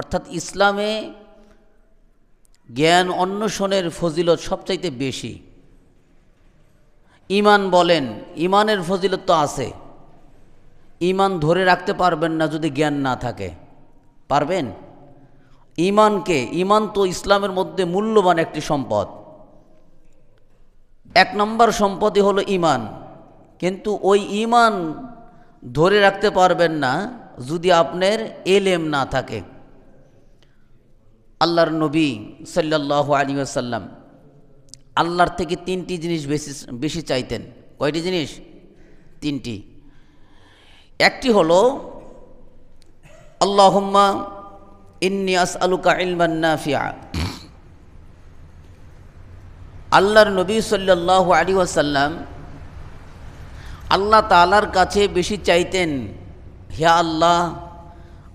অর্থাৎ ইসলামে জ্ঞান অন্বেষণের ফজিলত সবচাইতে বেশি। ঈমান বলেন, ঈমানের ফজিলত তো আছে। ঈমান ধরে রাখতে পারবেন না যদি জ্ঞান না থাকে। পারবেন? ঈমান তো ইসলামের মধ্যে মূল্যবান একটি সম্পদ। এক নম্বর সম্পদই হলো ঈমান। কিন্তু ওই ঈমান ধরে রাখতে পারবেন না যদি আপনার এলেম না থাকে। আল্লাহর নবী সাল্লাল্লাহু আলাইহি ওয়াসাল্লাম আল্লাহর থেকে তিনটি জিনিস বেশি চাইতেন। কয়টি জিনিস? তিনটি। একটি হলো আল্লাহুম্মা ইন্নী আসআলুকা ইলমান নাফিআ। আল্লাহর নবী সাল্লাল্লাহু আলাইহি ওয়াসাল্লাম আল্লাহ তাআলার কাছে বেশি চাইতেন, হে আল্লাহ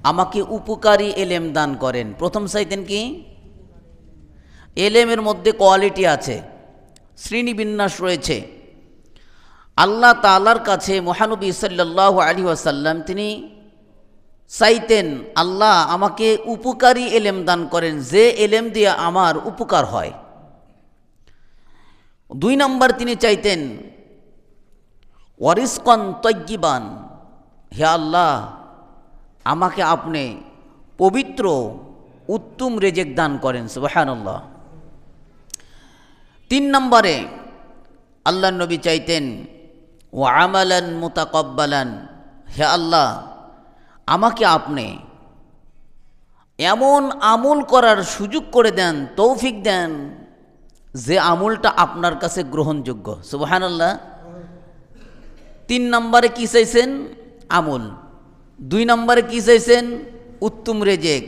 আমাকে উপকারী এলেম দান করেন। প্রথম চাইতেন কি? এলেমের মধ্যে কোয়ালিটি আছে, শ্রেণীবিন্যাস রয়েছে। আল্লাহ তাআলার কাছে মহানবী সাল্লাল্লাহু আলাইহি ওয়াসাল্লাম তিনি চাইতেন, আল্লাহ আমাকে উপকারী এলেম দান করেন, যে এলেম দিয়ে আমার উপকার হয়। দুই নম্বর তিনি চাইতেন ওয়ারিজকান তাইয়্যিবান, হে আল্লাহ আমাকে আপনি পবিত্র উত্তম রিজিক দান করেন। সুবহানাল্লাহ। তিন নম্বরে আল্লাহ নবী চাইতেন ওয়া আমালান মুতাকাব্বালান, হে আল্লাহ আমাকে আপনি এমন আমল করার সুযোগ করে দেন, তৌফিক দেন যে আমলটা আপনার কাছে গ্রহণযোগ্য। সুবহানাল্লাহ। তিন নম্বরে কি চাইছেন? আমল। দুই নম্বরে কি চাইছেন? উত্তম রিজিক।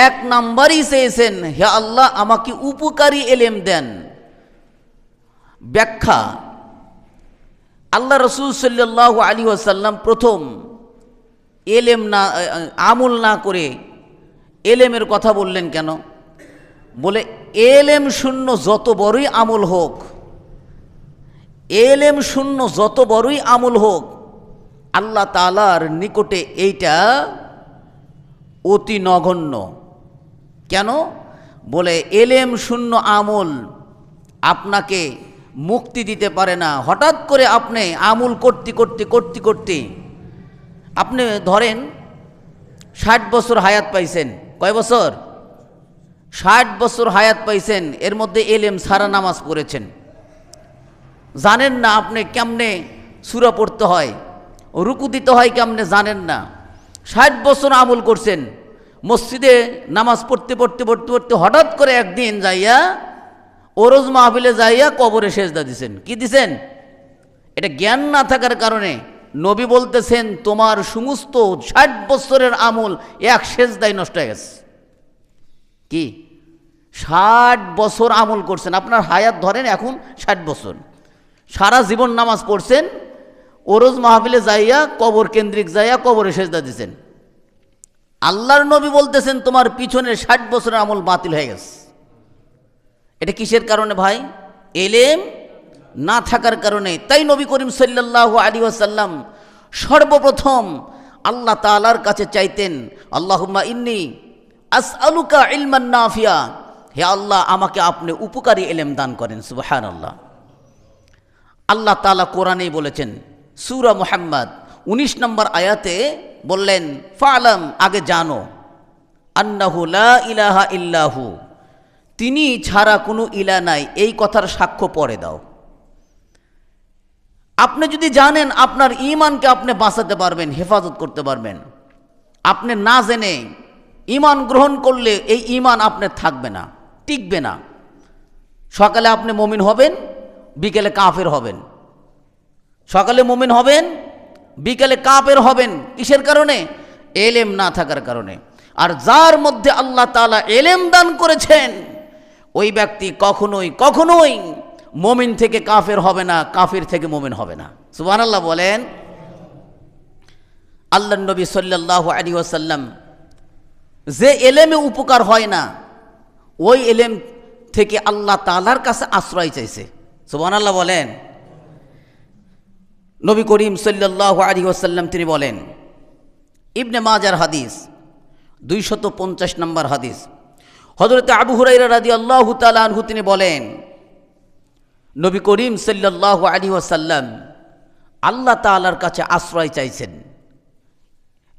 এক নম্বরই চেয়েছেন, হে আল্লাহ আমাকে উপকারী এলেম দেন। ব্যাখ্যা, আল্লাহ রাসূল সাল্লাল্লাহু আলাইহি ওয়াসাল্লাম প্রথম আমল না করে এলেমের কথা বললেন কেন? বলে এলেম শূন্য যত বড়ই আমল হোক, এলেম শূন্য যত বড়ই আমল হোক, আল্লাহ তাআলার নিকটে এইটা অতি নগণ্য। কেন? বলে এলেম শূন্য আমল আপনাকে মুক্তি দিতে পারে না। হঠাৎ করে আপনি আমল করতে আপনি ধরেন 60 বছর হায়াত পাইছেন। কয় বছর? 60 বছর হায়াত পাইছেন। এর মধ্যে এলেম সারা নামাজ পড়েছেন, জানেন না আপনি কেমনে সূরা পড়তে হয়, রুকু দিতে হয় কেমনে জানেন না। 60 বছর আমল করছেন, মসজিদে নামাজ পড়তে হঠাৎ করে একদিন যাইয়া ওরজ মাহফিলে যাইয়া কবরে সেজদা দিছেন। কি দিছেন? এটা জ্ঞান না থাকার কারণে। নবী বলতেছেন তোমার সমস্ত 60 বছরের আমল এক সেজদায় নষ্ট হয়ে গেছে। কি? 60 বছর আমল করছেন, আপনার হায়াত ধরেন এখন 60 বছর, সারা জীবন নামাজ পড়ছেন, ওরজ মাহফিলে যাইয়া কবর কেন্দ্রিক যাইয়া কবরে সেজদা দিছেন। আল্লাহর নবী বলতেছেন তোমার পিছনে 60 বছরের আমল বাতিল হয়ে গেছে। এটা কিসের কারণে ভাই? এলেম না থাকার কারণে। তাই নবী করিম সাল্লাল্লাহু আলাইহি ওয়াসাল্লাম সর্বপ্রথম আল্লাহ তাআলার কাছে চাইতেন, আল্লাহুম্মা ইন্নী আসআলুকা ইলমান নাফিয়া, হে আল্লাহ আমাকে আপনি উপকারী এলেম দান করেন। সুবহানাল্লাহ। আল্লাহ তাআলা কোরআনেই বলেছেন, সূরা মুহাম্মদ 19 নম্বর আয়াতে বললেন, ফালাম আগে জানো, আন্নাহু লা ইলাহা ইল্লাহু, তিনি ছাড়া কোনো ইলা নাই, এই কথার সাক্ষ্য পরে দাও। আপনি যদি জানেন আপনার ঈমানকে আপনি বাঁচাতে পারবেন, হেফাজত করতে পারবেন। আপনি না জেনে ঈমান গ্রহণ করলে এই ঈমান আপনার থাকবে না, টিকবে না। সকালে আপনি মুমিন হবেন, বিকেলে কাফের হবেন। সকালে মুমিন হবেন, বিকেলে কাফের হবেন। কিসের কারণে? এলেম না থাকার কারণে। আর যার মধ্যে আল্লাহ তাআলা এলেম দান করেছেন ওই ব্যক্তি কখনোই মুমিন থেকে কাফের হবে না, কাফির থেকে মুমিন হবে না। সুবহানাল্লাহ বলেন। আল্লাহর নবী সাল্লাল্লাহু আলাইহি ওয়াসাল্লাম যে এলেমে উপকার হয় না ওই এলেম থেকে আল্লাহ তাআলার কাছে আশ্রয় চাইছে। সুবহানাল্লাহ বলেন। নবী করিম সাল্লাল্লাহু আলাইহি ওয়াসাল্লাম তিনি বলেন, ইবনে মাজার হাদিস, 250 নম্বর হাদিস। হযরত আবু হুরায়রা রাদিয়াল্লাহু তাআলা আনহু তিনি বলেন, নবী করিম সাল্লাল্লাহু আলাইহি ওয়াসাল্লাম আল্লাহ তাআলার কাছে আশ্রয় চাইছেন।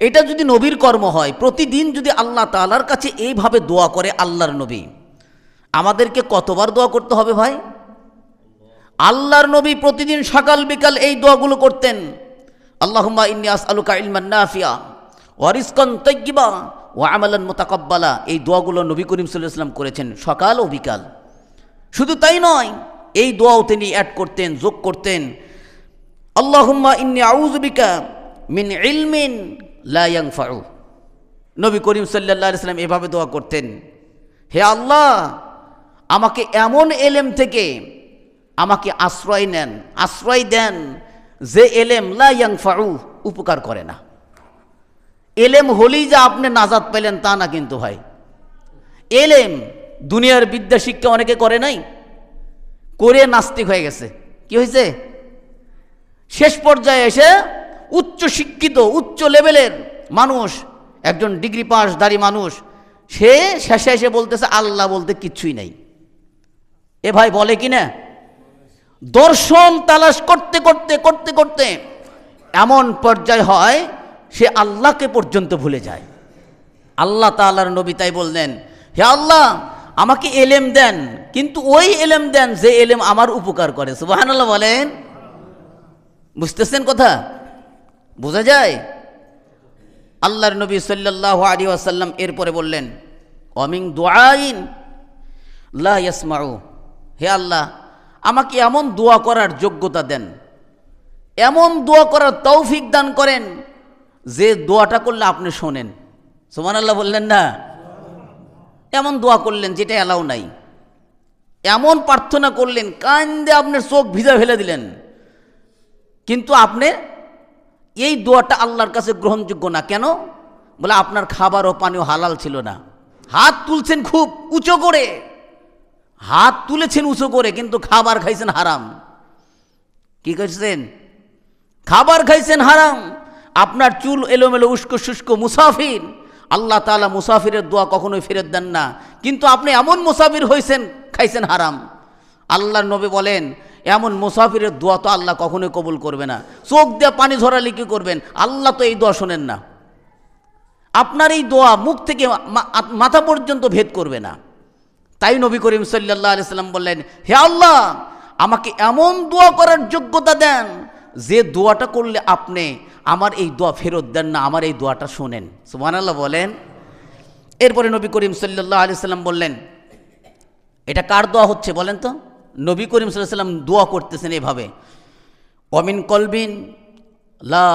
এটা যদি নবীর কর্ম হয়, প্রতিদিন যদি আল্লাহ তাআলার কাছে এইভাবে দোয়া করে আল্লাহর নবী, আমাদেরকে কতবার দোয়া করতে হবে ভাই? আল্লাহর নবী প্রতিদিন সকাল বিকাল এই দোয়াগুলো করতেন। আল্লাহুম্মা ইন্নী আসআলুকা ইলমান নাফিয়া ওয়া রিজকান তাইয়্যিবা ওয়া আমালান মুতাকাব্বালা। এই দোয়াগুলো নবী করিম সাল্লাল্লাহু আলাইহি ওয়াসাল্লাম করেছেন সকাল ও বিকাল। শুধু তাই নয়, এই দোয়াও তিনি অ্যাড করতেন, যোগ করতেন, আল্লাহুম্মা ইন্নী আউযু বিকা মিন ইলমিন লা ইয়ানফাউ। নবী করিম সাল্লাল্লাহু আলাইহি ওয়াসাল্লাম এভাবে দোয়া করতেন, হে আল্লাহ, আমাকে এমন এলেম থেকে আমাকে আশ্রয় দেন যে এলেম লা ইয়ানফাউ, উপকার করে না। এলেম হলেই যে আপনি নাজাত পেলেন তা না কিন্তু ভাই। এলেম দুনিয়ার বিদ্যা শিক্ষা অনেকে করে নাই, করে নাস্তিক হয়ে গেছে। কি হয়েছে? শেষ পর্যায়ে এসে উচ্চ শিক্ষিত উচ্চ লেভেলের মানুষ, একজন ডিগ্রি পাসধারী মানুষ, সে শেষে এসে বলতেছে আল্লাহ বলতে কিচ্ছুই নাই। এ ভাই বলে কি না? দর্শন তালাশ করতে করতে করতে করতে এমন পর্যায় হয় সে আল্লাহকে পর্যন্ত ভুলে যায়। আল্লাহ তাআলার নবী তাই বললেন, হে আল্লাহ, আমাকে এলেম দেন, কিন্তু ওই এলেম দেন যে এলেম আমার উপকার করে। সুবহানাল্লাহ বলেন। বুঝতেছেন কথা? বোঝা যায়? আল্লাহর নবী সাল্লাল্লাহু আলাইহি ওয়াসাল্লাম এরপরে বললেন, অমিন দুআইন লা ইয়াসমাউ। হে আল্লাহ, আমাকে এমন দোয়া করার যোগ্যতা দেন, এমন দোয়া করার তৌফিক দান করেন যে দোয়াটা করলে আপনি শোনেন। সুবহানাল্লাহ বললেন না? এমন দোয়া করলেন যেটা এলাও নাই, এমন প্রার্থনা করলেন কান্দে আপনার চোখ ভিজা ফেলে দিলেন, কিন্তু আপনি এই দোয়াটা আল্লাহর কাছে গ্রহণযোগ্য না। কেন? বলে আপনার খাবার ও পানীয় হালাল ছিল না। হাত তুলছেন খুব উঁচু করে, হাত তুলেছেন উঁচু করে, কিন্তু খাবার খাইছেন হারাম। কি করছেন? খাবার খাইছেন হারাম। আপনার চুল এলোমেলো উস্কো শুষ্কো, মুসাফির। আল্লাহ তাআলা মুসাফিরের দোয়া কখনোই ফেরত দেন না, কিন্তু আপনি এমন মুসাফির হয়েছেন, খাইছেন হারাম। আল্লাহর নবী বলেন, এমন মুসাফিরের দোয়া তো আল্লাহ কখনোই কবুল করবে না। চোখ দিয়ে পানি ঝরালে কি করবেন? আল্লাহ তো এই দোয়া শোনেন না। আপনার এই দোয়া মুখ থেকে মাথা পর্যন্ত ভেদ করবে না। তাই নবী করিম সাল্লাল্লাহু আলাইহি সাল্লাম বললেন, হে আল্লাহ, আমাকে এমন দোয়া করার যোগ্যতা দেন যে দোয়াটা করলে আপনি আমার এই দোয়া ফেরত দেন না, আমার এই দোয়াটা শোনেন। সুবহানাল্লাহ বলেন। এরপরে নবী করিম সাল্লাল্লাহু আলাইহি সাল্লাম বললেন, এটা কার দোয়া হচ্ছে বলেন তো? নবী করিম সাল্লাল্লাহু আলাইহি সাল্লাম দোয়া করতেছেন এভাবে, ওয়ামিন কলবিন লা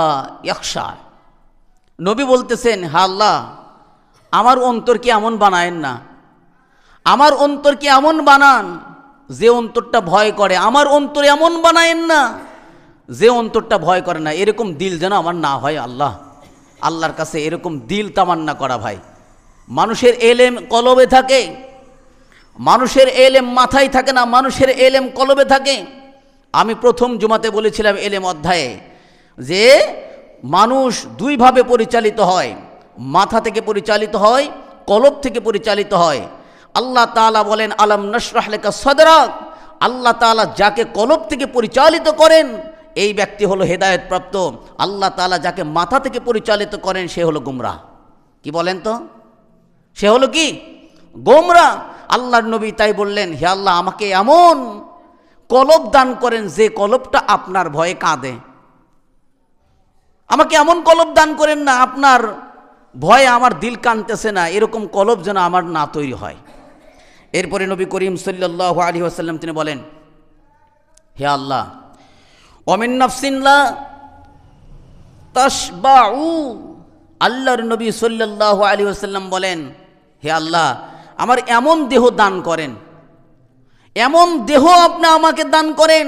ইয়াখশা। নবী বলতেছেন, হে আল্লাহ, আমার অন্তরকে এমন বানায়েন না, আমার অন্তরকে এমন বানান যে অন্তরটা ভয় করে। আমার অন্তর এমন বানায়েন না যে অন্তরটা ভয় করে না। এরকম দিল যেন আমার না হয় আল্লাহ। আল্লাহর কাছে এরকম দিল তামান্না করা ভাই। মানুষের এলেম কলবে থাকে, মানুষের এলেম মাথায় থাকে না, মানুষের এলেম কলবে থাকে। আমি প্রথম জুমাতে বলেছিলাম এলেম অধ্যায়ে যে মানুষ দুইভাবে পরিচালিত হয়, মাথা থেকে পরিচালিত হয়, কলব থেকে পরিচালিত হয়। আল্লাহ তাআলা বলেন, আলাম নাশরাহ লাকা সাদরাক। আল্লাহ তাআলা যাকে কলব থেকে পরিচালিত করেন এই ব্যক্তি হলো হেদায়েতপ্রাপ্ত। আল্লাহ তাআলা যাকে মাথা থেকে পরিচালিত করেন সে হলো গুমরাহ। কি বলেন তো? সে হলো কি? গোমরাহ। আল্লাহর নবী তাই বললেন, হে আল্লাহ, আমাকে এমন কলব দান করেন যে কলবটা আপনার ভয়ে কাঁদে। আমাকে এমন কলব দান করেন না, আপনার ভয়ে আমার দিল কাঁদতেছে না, এরকম কলব যেন আমার না তৈরি হয়। এরপরে নবী করিম সাল্লাল্লাহু আলাইহি ওয়াসাল্লাম তিনি বলেন, হে আল্লাহ, ওয়ামিন নাফসিন লা তাশবাউ। আল্লাহর নবী সাল্লাল্লাহু আলাইহি ওয়াসাল্লাম বলেন, হে আল্লাহ, আমার এমন দেহ দান করেন, এমন দেহ আপনি আমাকে দান করেন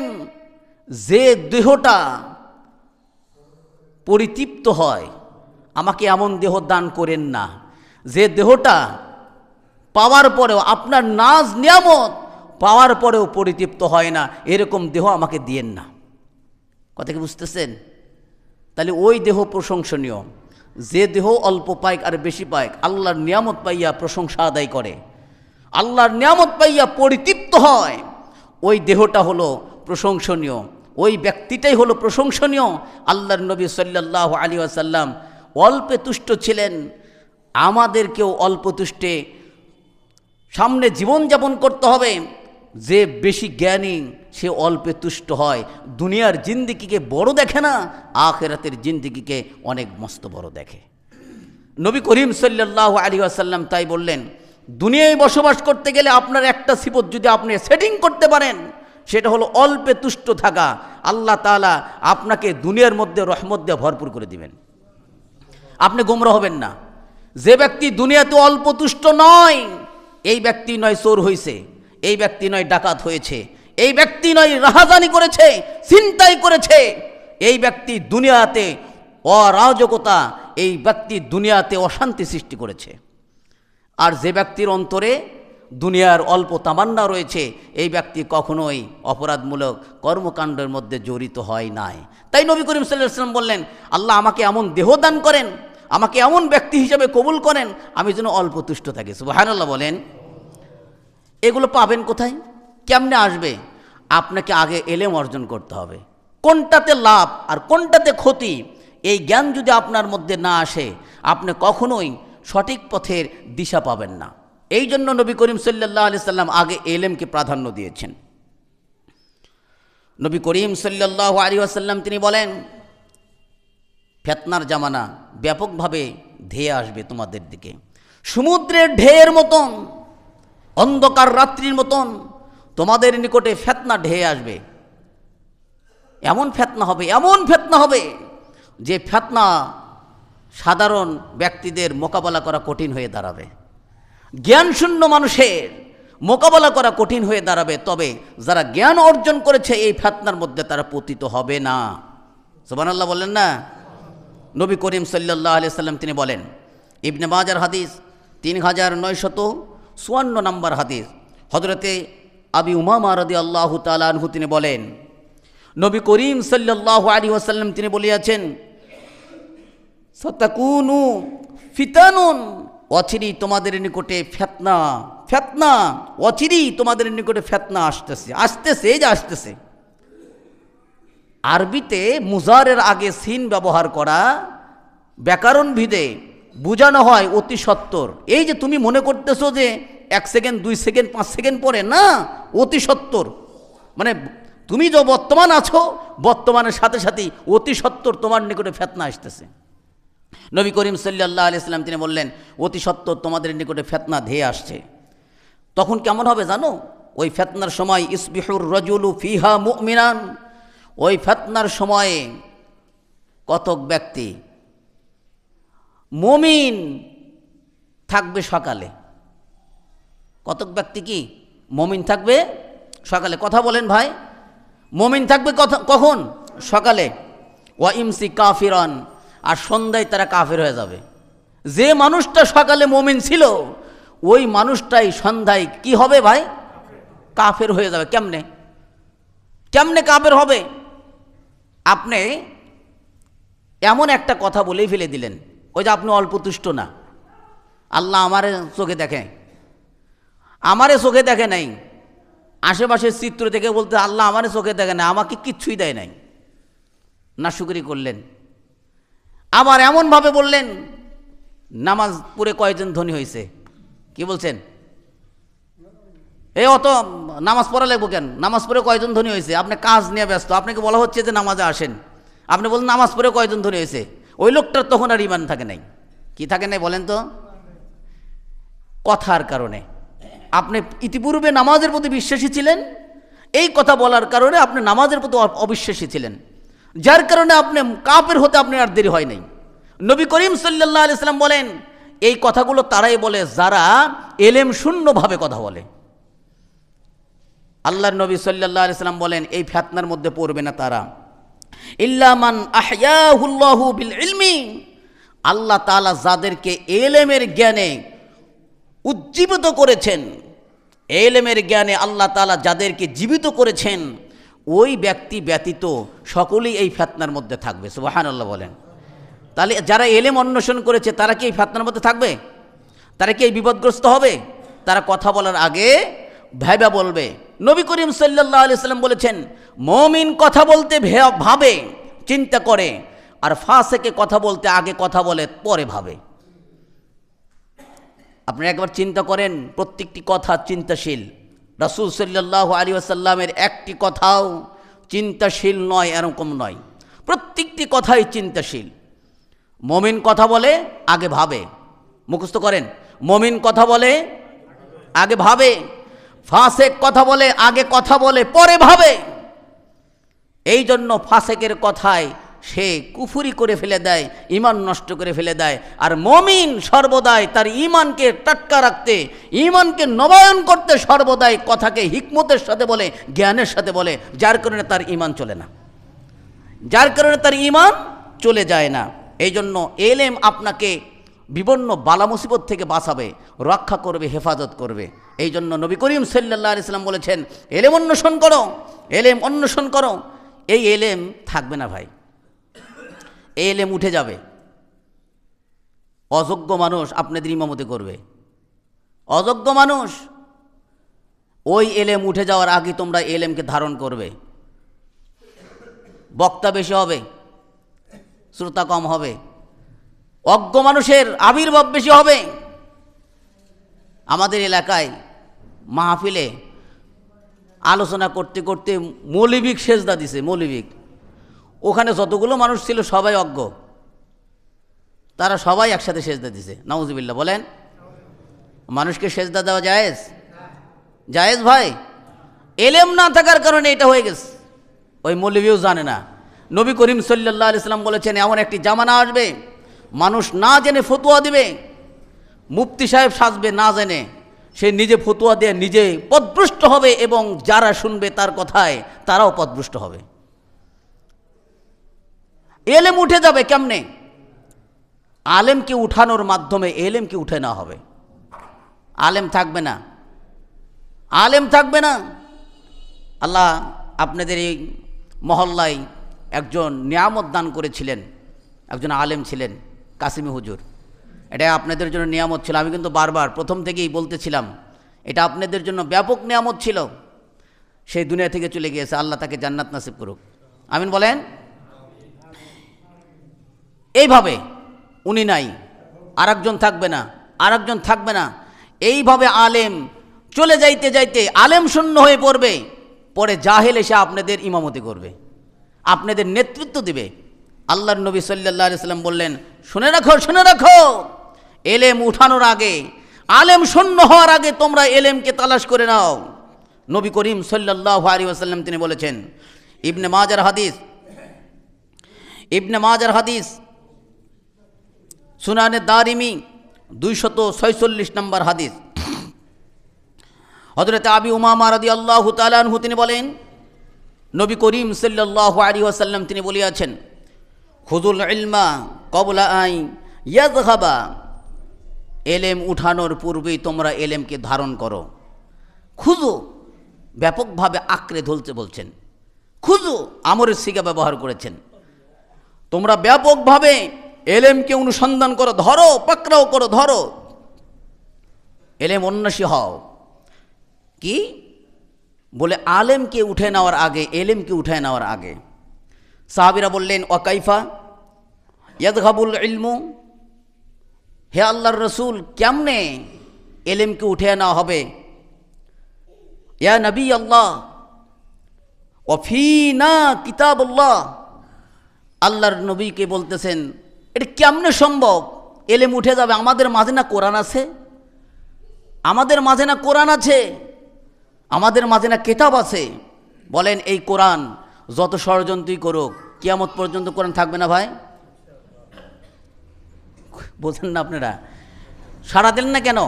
যে দেহটা পরিতৃপ্ত হয়। আমাকে এমন দেহ দান করেন না যে দেহটা পাওয়ার পরেও, আপনার নাজ নিয়ামত পাওয়ার পরেও পরিতৃপ্ত হয় না। এরকম দেহ আমাকে দিয়েন না। কথা কি বুঝতেছেন? তাহলে ওই দেহ প্রশংসনীয় যে দেহ অল্প পাইক আর বেশি পাইক, আল্লাহর নিয়ামত পাইয়া প্রশংসা আদায় করে, আল্লাহর নিয়ামত পাইয়া পরিতৃপ্ত হয়, ওই দেহটা হলো প্রশংসনীয়, ওই ব্যক্তিটাই হলো প্রশংসনীয়। আল্লাহর নবী সাল্লাল্লাহু আলাইহি ওয়াসাল্লাম অল্পে তুষ্ট ছিলেন। আমাদেরকেও অল্প তুষ্টে সামনে জীবনযাপন করতে হবে। যে বেশি জ্ঞানী সে অল্পে তুষ্ট হয়, দুনিয়ার জিন্দিগিকে বড় দেখে না, আখিরাতের জিন্দিগিকে অনেক মস্ত বড় দেখে। নবী করিম সাল্লাল্লাহু আলাইহি ওয়াসাল্লাম তাই বললেন, দুনিয়ায় বসবাস করতে গেলে আপনার একটা সিফত যদি আপনি সেটিং করতে পারেন, সেটা হলো অল্পে তুষ্ট থাকা, আল্লাহ তাআলা আপনাকে দুনিয়ার মধ্যে রহমত দিয়ে ভরপুর করে দিবেন, আপনি গোমরা হবেন না। যে ব্যক্তি দুনিয়াতে অল্প তুষ্ট নয়, এই ব্যক্তি নয় চোর হয়েছে, এই ব্যক্তি নয় ডাকাত হয়েছে, এই ব্যক্তি নয় রাহাজানি করেছে, ছিনতাই করেছে, এই ব্যক্তি দুনিয়াতে অরাজকতা, এই ব্যক্তি দুনিয়াতে অশান্তি সৃষ্টি করেছে। আর যে ব্যক্তির অন্তরে দুনিয়ার অল্প তামান্না রয়েছে, এই ব্যক্তি কখনোই অপরাধমূলক কর্মকাণ্ডের মধ্যে জড়িত হয় নাই। তাই নবী করিম সাল্লাল্লাহু আলাইহি ওয়াসাল্লাম বললেন, আল্লাহ আমাকে এমন দেহ দান করেন, আমাকে এমন ব্যক্তি হিসেবে কবুল করেন, আমি যেন অল্প তুষ্ট থাকি। সুবহানাল্লাহ বলেন। এগুলো পাবেন কোথায়, কেমনে আসবে? আপনাকে আগে এলেম অর্জন করতে হবে, কোনটাতে লাভ আর কোনটাতে ক্ষতি, এই জ্ঞান যদি আপনার মধ্যে না আসে, আপনি কখনোই সঠিক পথের দিশা পাবেন না। এই জন্য নবী করিম সাল্লাল্লাহু আলাইহি সাল্লাম আগে এলেমকে প্রাধান্য দিয়েছেন। নবী করিম সাল্লাল্লাহু আলাইহি ওয়াসাল্লাম তিনি বলেন, ফিতনার জামানা ব্যাপকভাবে ধেয়ে আসবে তোমাদের দিকে, সমুদ্রের ঢেউয়ের মতন, অন্ধকার রাত্রির মতন তোমাদের নিকটে ফিতনা ঢেয়ে আসবে। এমন ফিতনা হবে, এমন ফিতনা হবে যে ফিতনা সাধারণ ব্যক্তিদের মোকাবেলা করা কঠিন হয়ে দাঁড়াবে, জ্ঞানশূন্য মানুষের মোকাবেলা করা কঠিন হয়ে দাঁড়াবে। তবে যারা জ্ঞান অর্জন করেছে এই ফিতনার মধ্যে তারা পতিত হবে না। সুবহানাল্লাহ বলেন না। নবী করিম সাল্লাল্লাহু আলাইহি সাল্লাম তিনি বলেন, ইবনে মাজার হাদিস 3954 নম্বর হাদিস, হযরতে আবি উমামা রাদিয়াল্লাহু তাআলা আনহু তিনি বলেন, নবী করিম সাল্লাল্লাহু আলাইহি ওয়াসাল্লাম তিনি বলিয়াছেন, সাতাকুনু ফিতানুন, অচিরেই তোমাদের নিকটে ফিতনা, ফিতনা অচিরেই তোমাদের নিকটে ফিতনা আসতেছে, আসতেছে, এই যে আসতেছে। আরবিতে মুজারের আগে সিন ব্যবহার করা ব্যাকরণ ভিদে বোঝানো হয় অতি সত্বর। এই যে তুমি মনে করতেছো যে 1 সেকেন্ড 2 সেকেন্ড 5 সেকেন্ড পরে, না, অতি সত্বর মানে তুমি যে বর্তমান আছো, বর্তমানের সাথে সাথেই অতি সত্বর তোমার নিকটে ফিতনা আসতেছে। নবী করিম সাল্লাল্লাহু আলাইহি সাল্লাম তিনি বললেন, অতি সত্বর তোমাদের নিকটে ফিতনা ধেয়ে আসছে। তখন কেমন হবে জানো? ওই ফিতনার সময় ইসবিহুর রাজুলু ফিহা মুমিনান, ওই ফিতনার সময়ে কতক ব্যক্তি মুমিন থাকবে সকালে, কতক ব্যক্তি কি মুমিন থাকবে সকালে? কথা বলেন ভাই, মুমিন থাকবে কখন? সকালে। ওয়া ইমসি কাফিরান, আর সন্ধ্যায় তারা কাফের হয়ে যাবে। যে মানুষটা সকালে মুমিন ছিল, ওই মানুষটাই সন্ধ্যায় কি হবে ভাই? কাফের হয়ে যাবে। কেমনে কেমনে কাফের হবে? আপনি এমন একটা কথা বলেই ফেলে দিলেন, ওই যে আপনি অল্প তুষ্ট না, আল্লাহ আমারে চোখে দেখে, আমারে চোখে দেখে নাই, আশেপাশের চিত্র থেকে বলতে আল্লাহ আমারে চোখে দেখে না, আমাকে কিচ্ছুই দেয় নাই, নাশুকরি করলেন। আবার এমনভাবে বললেন, নামাজ পড়ে কয়জন ধনী হয়েছে? কি বলছেন? এই অত নামাজ পড়া লাগবো কেন? নামাজ পড়ে কয়জন ধনী হয়েছে? আপনি কাজ নিয়ে ব্যস্ত, আপনাকে বলা হচ্ছে যে নামাজে আসেন, আপনি বলেন নামাজ পড়ে কয়জন ধনী হয়েছে। ওই লোকটার তখন আর ইমান থাকে নাই। কি থাকে নাই বলেন তো? কথার কারণে। আপনি ইতিপূর্বে নামাজের প্রতি বিশ্বাসী ছিলেন, এই কথা বলার কারণে আপনি নামাজের প্রতি অবিশ্বাসী ছিলেন, যার কারণে আপনি কাফের হতে আপনি আর দেরি হয় নাই। নবী করিম সাল্লাল্লাহু আলাইহি সাল্লাম বলেন, এই কথাগুলো তারাই বলে যারা এলেম শূন্যভাবে কথা বলে। আল্লাহর নবী সাল্লাল্লাহু আলাইহি সাল্লাম বলেন, এই ফিতনার মধ্যে পড়বে না তারা, ইল্লা মান আহয়াহুল্লাহু বিল ইলমি, আল্লাহ তাআলা যাদেরকে এলেমের জ্ঞানে উজ্জীবিত করেছেন, এলেমের জ্ঞানে আল্লাহ তাআলা যাদেরকে জীবিত করেছেন, ওই ব্যক্তি ব্যতীত সকলেই এই ফিতনার মধ্যে থাকবে। সুবহানাল্লাহ বলেন। তাহলে যারা এলেম অন্বেষণ করেছে তারা কি এই ফিতনার মধ্যে থাকবে? তারা কি এই বিপদগ্রস্ত হবে? তারা কথা বলার আগে ভাইবা বলবে। নবী করিম সাল্লাল্লাহু আলাইহি সাল্লাম বলেছেন, মুমিন কথা বলতে ভাবে, চিন্তা করে, আর ফাসেকে কথা বলতে আগে কথা বলে পরে ভাবে। আপনি একবার চিন্তা করেন, প্রত্যেকটি কথা চিন্তাশীল। রাসূল সাল্লাল্লাহু আলাইহি ওয়াসাল্লামের একটি কথাও চিন্তাশীল নয় এরকম নয়, প্রত্যেকটি কথাই চিন্তাশীল। মুমিন কথা বলে আগে ভাবে, মুখস্থ করেন, মুমিন কথা বলে আগে ভাবে, ফাসেক কথা বলে আগে কথা বলে পরে ভাবে। এই জন্য ফাসেকের কথায় সে কুফরি করে ফেলে দেয়, ঈমান নষ্ট করে ফেলে দেয়। আর মুমিন সর্বদাই তার ঈমানকে টাটকা রাখতে, ঈমানকে নবায়ন করতে সর্বদাই কথাকে হিকমতের সাথে বলে, জ্ঞানের সাথে বলে, যার কারণে তার ঈমান চলে না, যার কারণে তার ঈমান চলে যায় না। এই জন্য এলেম আপনাকে বিভিন্ন বালা মুসিবত থেকে বাঁচাবে, রক্ষা করবে, হেফাজত করবে। এই জন্য নবী করিম সাল্লাল্লাহু আলাইহি সাল্লাম বলেছেন, এলেম অন্বেষণ করো, এলেম অন্বেষণ করো। এই এলেম থাকবে না ভাই, এই এলেম উঠে যাবে। অযোগ্য মানুষ আপনাদের ইমামতি করবে, অযোগ্য মানুষ। ওই এলেম উঠে যাওয়ার আগে তোমরা এলেমকে ধারণ করবে। বক্তা বেশি হবে, শ্রোতা কম হবে, অজ্ঞ মানুষের আবির্ভাব বেশি হবে। আমাদের এলাকায় মাহফিলে আলোচনা করতে করতে মৌলিবিক সেজদা দিছে, মৌলিবিক। ওখানে যতগুলো মানুষ ছিল সবাই অজ্ঞ, তারা সবাই একসাথে সেজদা দিছে। নাউজুবিল্লাহ বলেন। মানুষকে সেজদা দেওয়া জায়েজ? জায়েজ ভাই। এলেম না থাকার কারণে এটা হয়ে গেছে। ওই মৌলবীও জানে না। নবী করিম সাল্লাল্লাহু আলাইহি সাল্লাম বলেছেন, এমন একটি জামানা আসবে মানুষ না জেনে ফতোয়া দিবে। মুফতি সাহেব সাজবে না জেনে, সে নিজে ফতোয়া দিয়ে নিজে পথভ্রষ্ট হবে, এবং যারা শুনবে তার কথায় তারাও পথভ্রষ্ট হবে। এলেম উঠে যাবে কেমনে? আলেমকে উঠানোর মাধ্যমে এলেমকে উঠে নেওয়া হবে। আলেম থাকবে না, আলেম থাকবে না। আল্লাহ আপনাদের এই মহল্লায় একজন নিয়ামত দান করেছিলেন, একজন আলেম ছিলেন, কাসিমি হুজুর। এটা আপনাদের জন্য নিয়ামত ছিল। আমি কিন্তু বারবার প্রথম থেকেই বলতেছিলাম, এটা আপনাদের জন্য ব্যাপক নিয়ামত ছিল। সেই দুনিয়া থেকে চলে গিয়েছে, আল্লাহ তাকে জান্নাত নাসিব করুক, আমিন বলেন। এইভাবে উনি নাই, আরেকজন থাকবে না, আরেকজন থাকবে না। এইভাবে আলেম চলে যাইতে যাইতে আলেম শূন্য হয়ে পড়বে। পরে জাহেল এসে আপনাদের ইমামতি করবে, আপনাদের নেতৃত্ব দিবে। আল্লাহর নবী সাল্লাল্লাহু আলাইহি সাল্লাম বললেন, শুনে রাখো, শুনে রাখো, এলেম উঠানোর আগে, আলেম শূন্য হওয়ার আগে তোমরা এলেমকে তালাশ করে নাও। নবী করিম সাল্লাল্লাহু আলাইহি ওয়াসাল্লাম তিনি বলেছেন, ইবনে মাজার হাদিস, ইবনে মাজার হাদিস, সুনানে দারিমি 246 নম্বর হাদিস। হযরত আবি উমামা রাদিয়াল্লাহু তাআলা আনহু তিনি বলেন, নবী করিম সাল্লাল্লাহু আলাইহি ওয়াসাল্লাম তিনি বলিয়াছেন, খুযুল ইলমা ক্বাবলা আন ইয়াযহাবা, এলেম উঠানোর পূর্বেই তোমরা এলেমকে ধারণ করো। খুঁজো ব্যাপকভাবে আঁকড়ে ধরতে বলছেন, খুঁজো আমরের সিগা ব্যবহার করেছেন। তোমরা ব্যাপকভাবে এলেমকে অনুসন্ধান করো, ধরো, পাকড়াও করো, ধরো, এলেম অন্বেষী হও। কি বলে? আলেমকে উঠে নেওয়ার আগে, এলেমকে উঠে নেওয়ার আগে। সাহাবীরা বললেন, ওয়া কাইফা ইয়াযহাবুল ইলমু, হে আল্লাহর রসুল, কেমনে এলেমকে উঠে নেওয়া হবে? ইয়া নবী আল্লাহ, ওয়া ফীনা কিতাবুল্লাহ, আল্লাহর নবীকে বলতেছেন, এটা কেমনে সম্ভব? এলেম উঠে যাবে? আমাদের মাঝে না কোরআন আছে? আমাদের মাঝে না কোরআন আছে? আমাদের মাঝে না কিতাব আছে? বলেন, এই কোরআন যত ষড়যন্ত্রই করুক, কিয়ামত পর্যন্ত কোরআন থাকবে না ভাই? বলছেন না আপনারা? সাড়া দিলেন না কেন?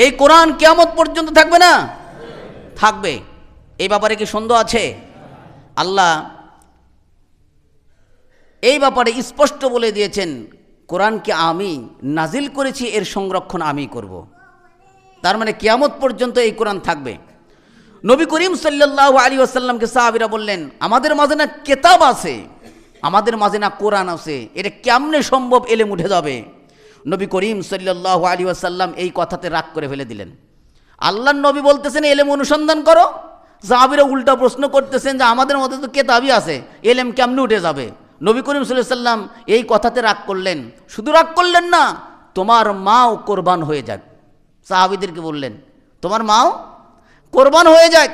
এই কোরআন কিয়ামত পর্যন্ত থাকবে না? থাকবে। এই ব্যাপারে কি সন্দেহ আছে? আল্লাহ এই ব্যাপারে স্পষ্ট বলে দিয়েছেন, কোরআনকে আমি নাজিল করেছি, এর সংরক্ষণ আমি করব। তার মানে কিয়ামত পর্যন্ত এই কোরআন থাকবে। নবী করিম সাল্লাল্লাহু আলাইহি ওয়াসাল্লামকে সাহাবীরা বললেন, আমাদের মাঝে না কিতাব আছে, আমাদের মাঝে না কোরআন আছে, এটা কেমনে সম্ভব এলেম উঠে যাবে? নবী করিম সাল্লাল্লাহু আলাইহি ওয়াসাল্লাম এই কথাতে রাগ করে ফেলে দিলেন। আল্লাহর নবী বলতেছেন এলেম অনুসন্ধান করো, সাহাবীরা উল্টা প্রশ্ন করতেছেন যে আমাদের মধ্যে তো কেতাবই আছে, এলেম কেমনে উঠে যাবে? নবী করিম সাল্লাল্লাহু আলাইহি ওয়াসাল্লাম এই কথাতে রাগ করলেন। শুধু রাগ করলেন না, তোমার মাও কোরবান হয়ে যাক। সাহাবীদেরকে বললেন তোমার মাও কোরবান হয়ে যাক।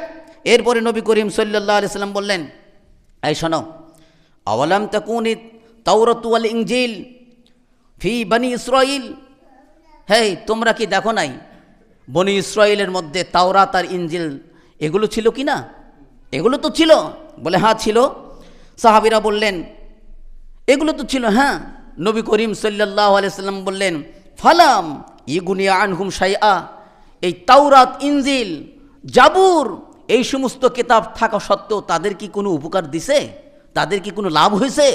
এরপরে নবী করিম সাল্লাল্লাহু আলাইহি ওয়াসাল্লাম বললেন, এই শোনো, আওয়ালাম তাকুনিত তাওরাত ওয়াল ইনজিল ফি বনি ইসরাইল, হেই তোমরা কি দেখো নাই বনি ইসরাইলের মধ্যে তাওরাত আর ইনজিল এগুলো ছিল কি না? এগুলো তো ছিল। বলে হ্যাঁ ছিল। সাহাবীরা বললেন এগুলো তো ছিল। হ্যাঁ। নবী করিম সাল্লাল্লাহু আলাইহি ওয়াসাল্লাম বললেন ফালাম ইগুনিয়া আনহুম শাইআ, এই তাওরাত, ইনজিল, জাবুর এই সমস্ত কিতাব থাকা সত্ত্বেও তাদের কি কোনো উপকার দিছে? তাদের কি কোনো লাভ হয়েছে?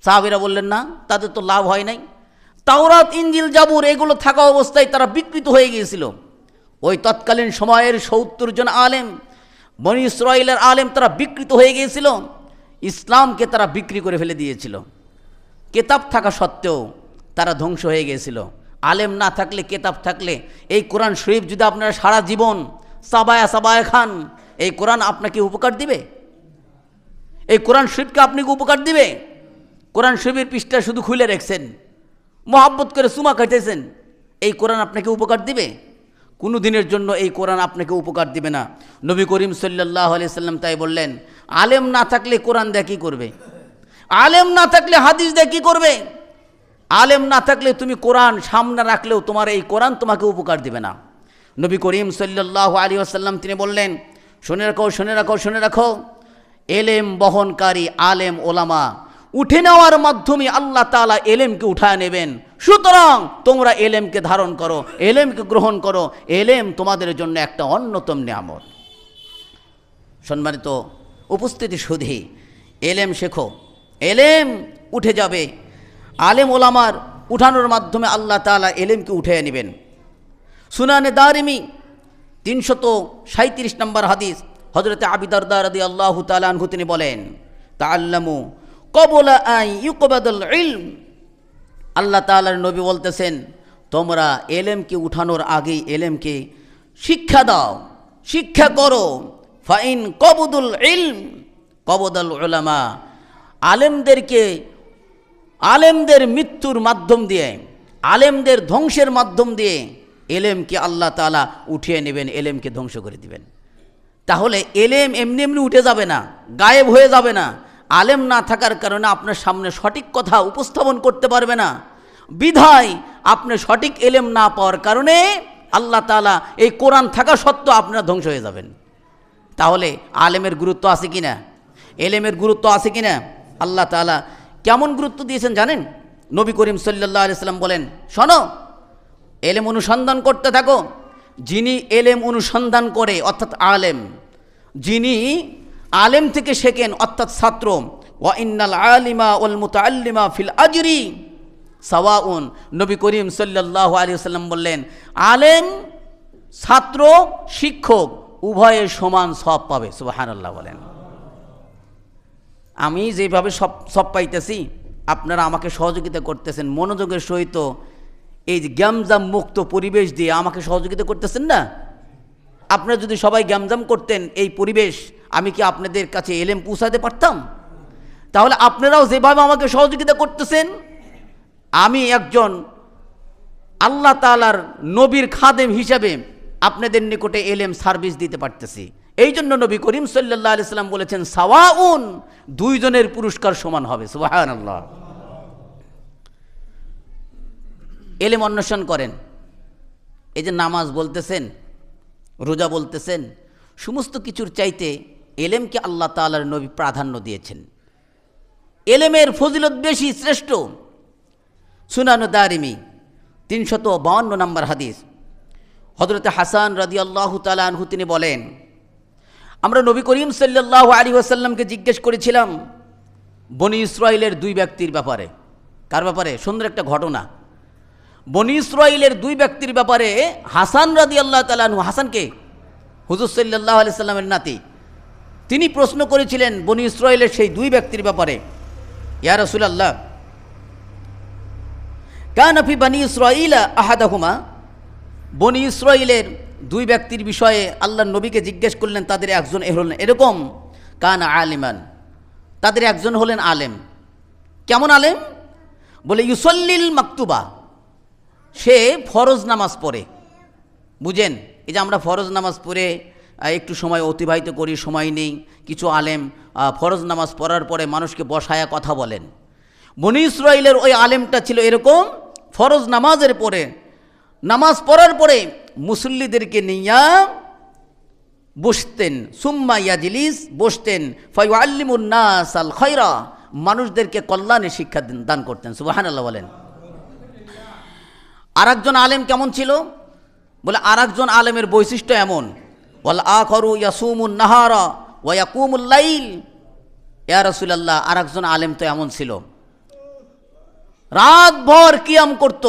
সাহাবীরা বললেন না, তাদের তো লাভ হয় নাই। তাওরাত, ইনজিল, জাবুর এগুলো থাকা অবস্থায় তারা বিকৃত হয়ে গিয়েছিল। ওই তৎকালীন সময়ের ৭০ জন আলেম, বনি ইসরাইলের আলেম, তারা বিকৃত হয়ে গিয়েছিল। ইসলামকে তারা বিক্রি করে ফেলে দিয়েছিল। কেতাব থাকা সত্ত্বেও তারা ধ্বংস হয়ে গিয়েছিল। আলেম না থাকলে, কেতাব থাকলে, এই কোরআন শরীফ যদি আপনারা সারা জীবন সাবায়া খান, এই কোরআন আপনাকে উপকার দিবে? এই কোরআন শরীফকে আপনি উপকার দিবে? কোরআন শরীফের পৃষ্ঠা শুধু খুলে রেখেছেন, মহাব্বত করে চুমা খাইতেছেন, এই কোরআন আপনাকে উপকার দিবে? কোনো দিনের জন্য এই কোরআন আপনাকে উপকার দিবে না। নবী করিম সাল্লাল্লাহু আলাইহি সাল্লাম তাই বললেন, আলেম না থাকলে কোরআন দিয়ে কী করবে? আলেম না থাকলে হাদিস দিয়ে কী করবে? আলেম না থাকলে তুমি কোরআন সামনে রাখলেও তোমার এই কোরআন তোমাকে উপকার দিবে না। নবী করিম সাল্লাল্লাহু আলাইহি ওয়াসাল্লাম তিনি বললেন, শুনে রাখো, শুনে রাখো, শুনে রাখো, এলেম বহনকারী আলেম ওলামা উঠে নেওয়ার মাধ্যমে আল্লাহ তাআলা এলেমকে উঠায় নেবেন। সুতরাং তোমরা এলেমকে ধারণ করো, এলেমকে গ্রহণ করো, এলেম তোমাদের জন্য একটা অন্যতম নিয়ামত। সম্মানিত উপস্থিতি, সুধী, এলেম শেখো, এলেম উঠে যাবে। আলেম ওলামার উঠানোর মাধ্যমে আল্লাহ তাআলা এলেমকে উঠিয়ে নেবেন। সুনানে দারিমি ৩৩৭ নম্বর হাদিস, হযরতে আবু দারদা রাদিয়াল্লাহু তাআলা আনহু তিনি বলেন, তাআল্লামু ক্বাবলা আন ইউকবাদাল ইলম, আল্লাহ তাআলার নবী বলতেছেন তোমরা এলেমকে উঠানোর আগেই এলেমকে শিক্ষা দাও, শিক্ষা করো। ফাইন কবদুল ইলম কবদাল উলামা, আলেমদের মৃত্যুর মাধ্যম দিয়ে, আলেমদের ধ্বংসের মাধ্যম দিয়ে এলেমকে আল্লাহ তাআলা উঠিয়ে নেবেন, এলেমকে ধ্বংস করে দিবেন। তাহলে এলেম এমনি এমনি উঠে যাবে না, গায়েব হয়ে যাবে না। আলেম না থাকার কারণে আপনার সামনে সঠিক কথা উপস্থাপন করতে পারবে না। বিধায় আপনি সঠিক এলেম না পাওয়ার কারণে আল্লাহ তাআলা এই কোরআন থাকা সত্ত্বেও আপনারা ধ্বংস হয়ে যাবেন। তাহলে আলেমের গুরুত্ব আছে কিনা? এলেমের গুরুত্ব আছে কিনা? আল্লাহ তাআলা কেমন গুরুত্ব দিয়েছেন জানেন? নবী করিম সাল্লাল্লাহু আলাইহি সাল্লাম বলেন, শোনো, এলেম অনুসন্ধান করতে থাকো। যিনি এলেম অনুসন্ধান করে অর্থাৎ আলেম, যিনি আলেম থেকে শেখেন অর্থাৎ ছাত্র, ওয়া ইন্নাল আলিমা ওয়াল মুতাআল্লিমা ফিল আজরি সাওয়াউন, নবী করিম সাল্লাল্লাহু আলাইহি ওয়াসাল্লাম বললেন, আলেম, ছাত্র, শিক্ষক উভয়ে সমান সওয়াব পাবে। সুবহানাল্লাহ বলেন। আমি যেভাবে সব পাইতেছি, আপনারা আমাকে সহযোগিতা করতেছেন মনোযোগের সহিত, এই যে গ্যামজাম মুক্ত পরিবেশ দিয়ে আমাকে সহযোগিতা করতেছেন না? আপনারা যদি সবাই গ্যামজাম করতেন এই পরিবেশ, আমি কি আপনাদের কাছে এলেম পৌঁছাতে পারতাম? তাহলে আপনারাও যেভাবে আমাকে সহযোগিতা করতেছেন, আমি একজন আল্লাহ তাআলার নবীর খাদেম হিসাবে আপনাদের নিকটে এলেম সার্ভিস দিতে পারতেছি। এই জন্য নবী করিম সাল্লাল্লাহু আলাইহি সাল্লাম বলেছেন, সাওয়াউন, দুইজনের পুরস্কার সমান হবে। সুবহানাল্লাহ। এলেম অন্বেষণ করেন। এই যে নামাজ বলতেছেন, রোজা বলতেছেন, সমস্ত কিছুর চাইতে এলেমকে আল্লাহ তাআলার নবী প্রাধান্য দিয়েছেন। এলেমের ফজিলত বেশি, শ্রেষ্ঠ। সুনান দারিমি ৩৫২ নম্বর হাদিস, হযরতে হাসান রাদিয়াল্লাহু তাআলা আনহু তিনি বলেন, আমরা নবী করিম সাল্লাল্লাহু আলাইহি ওয়াসাল্লামকে জিজ্ঞেস করেছিলাম বনি ইসরাইলের দুই ব্যক্তির ব্যাপারে। কার ব্যাপারে? সুন্দর একটা ঘটনা। বনি ইসরাইলের দুই ব্যক্তির ব্যাপারে হাসান রাদিয়াল্লাহু তাআলা আনহু, হাসানকে হুজুর সাল্লাল্লাহু আলাইহি সাল্লামের নাতি, তিনি প্রশ্ন করেছিলেন বনি ইসরাইলের সেই দুই ব্যক্তির ব্যাপারে, ইয়া রাসূলুল্লাহ কানা ফি বনি ইসরাইলা আহাদাহুমা, বনি ইসরাইলের দুই ব্যক্তির বিষয়ে আল্লাহর নবীকে জিজ্ঞেস করলেন, তাদের একজন হলেন এরকম, কানা আলিমান, তাদের একজন হলেন আলেম। কেমন আলেম? বলে ইউসল্লিল মাকতুবা, সে ফরজ নামাজ পড়ে। বুঝেন, এই যে আমরা ফরজ নামাজ পড়ে একটু সময় অতিবাহিত করি, সময় নেই, কিছু আলেম ফরজ নামাজ পড়ার পরে মানুষকে বসায়া কথা বলেন। বনি ইসরাইলের ওই আলেমটা ছিল এরকম, ফরজ নামাজের পরে, নামাজ পড়ার পরে মুসল্লিদেরকে নিয়া বসতেন, সুম্মা ইয়াজলিস, বসতেন, ফায়ুআল্লিমুন নাস আল খায়রা, মানুষদেরকে কল্যাণের শিক্ষা দান করতেন। সুবহানাল্লাহ বলেন। আরেকজন আলেম কেমন ছিল? বলে আরেকজন আলেমের বৈশিষ্ট্য এমন, ওয়াল আখারু ইয়াসুমুন নাহারা ওয়া ইয়াকুমুল লাইল, ইয়া রাসূলুল্লাহ আরেকজন আলেম তো এমন ছিল, রাতভর কিয়াম করত,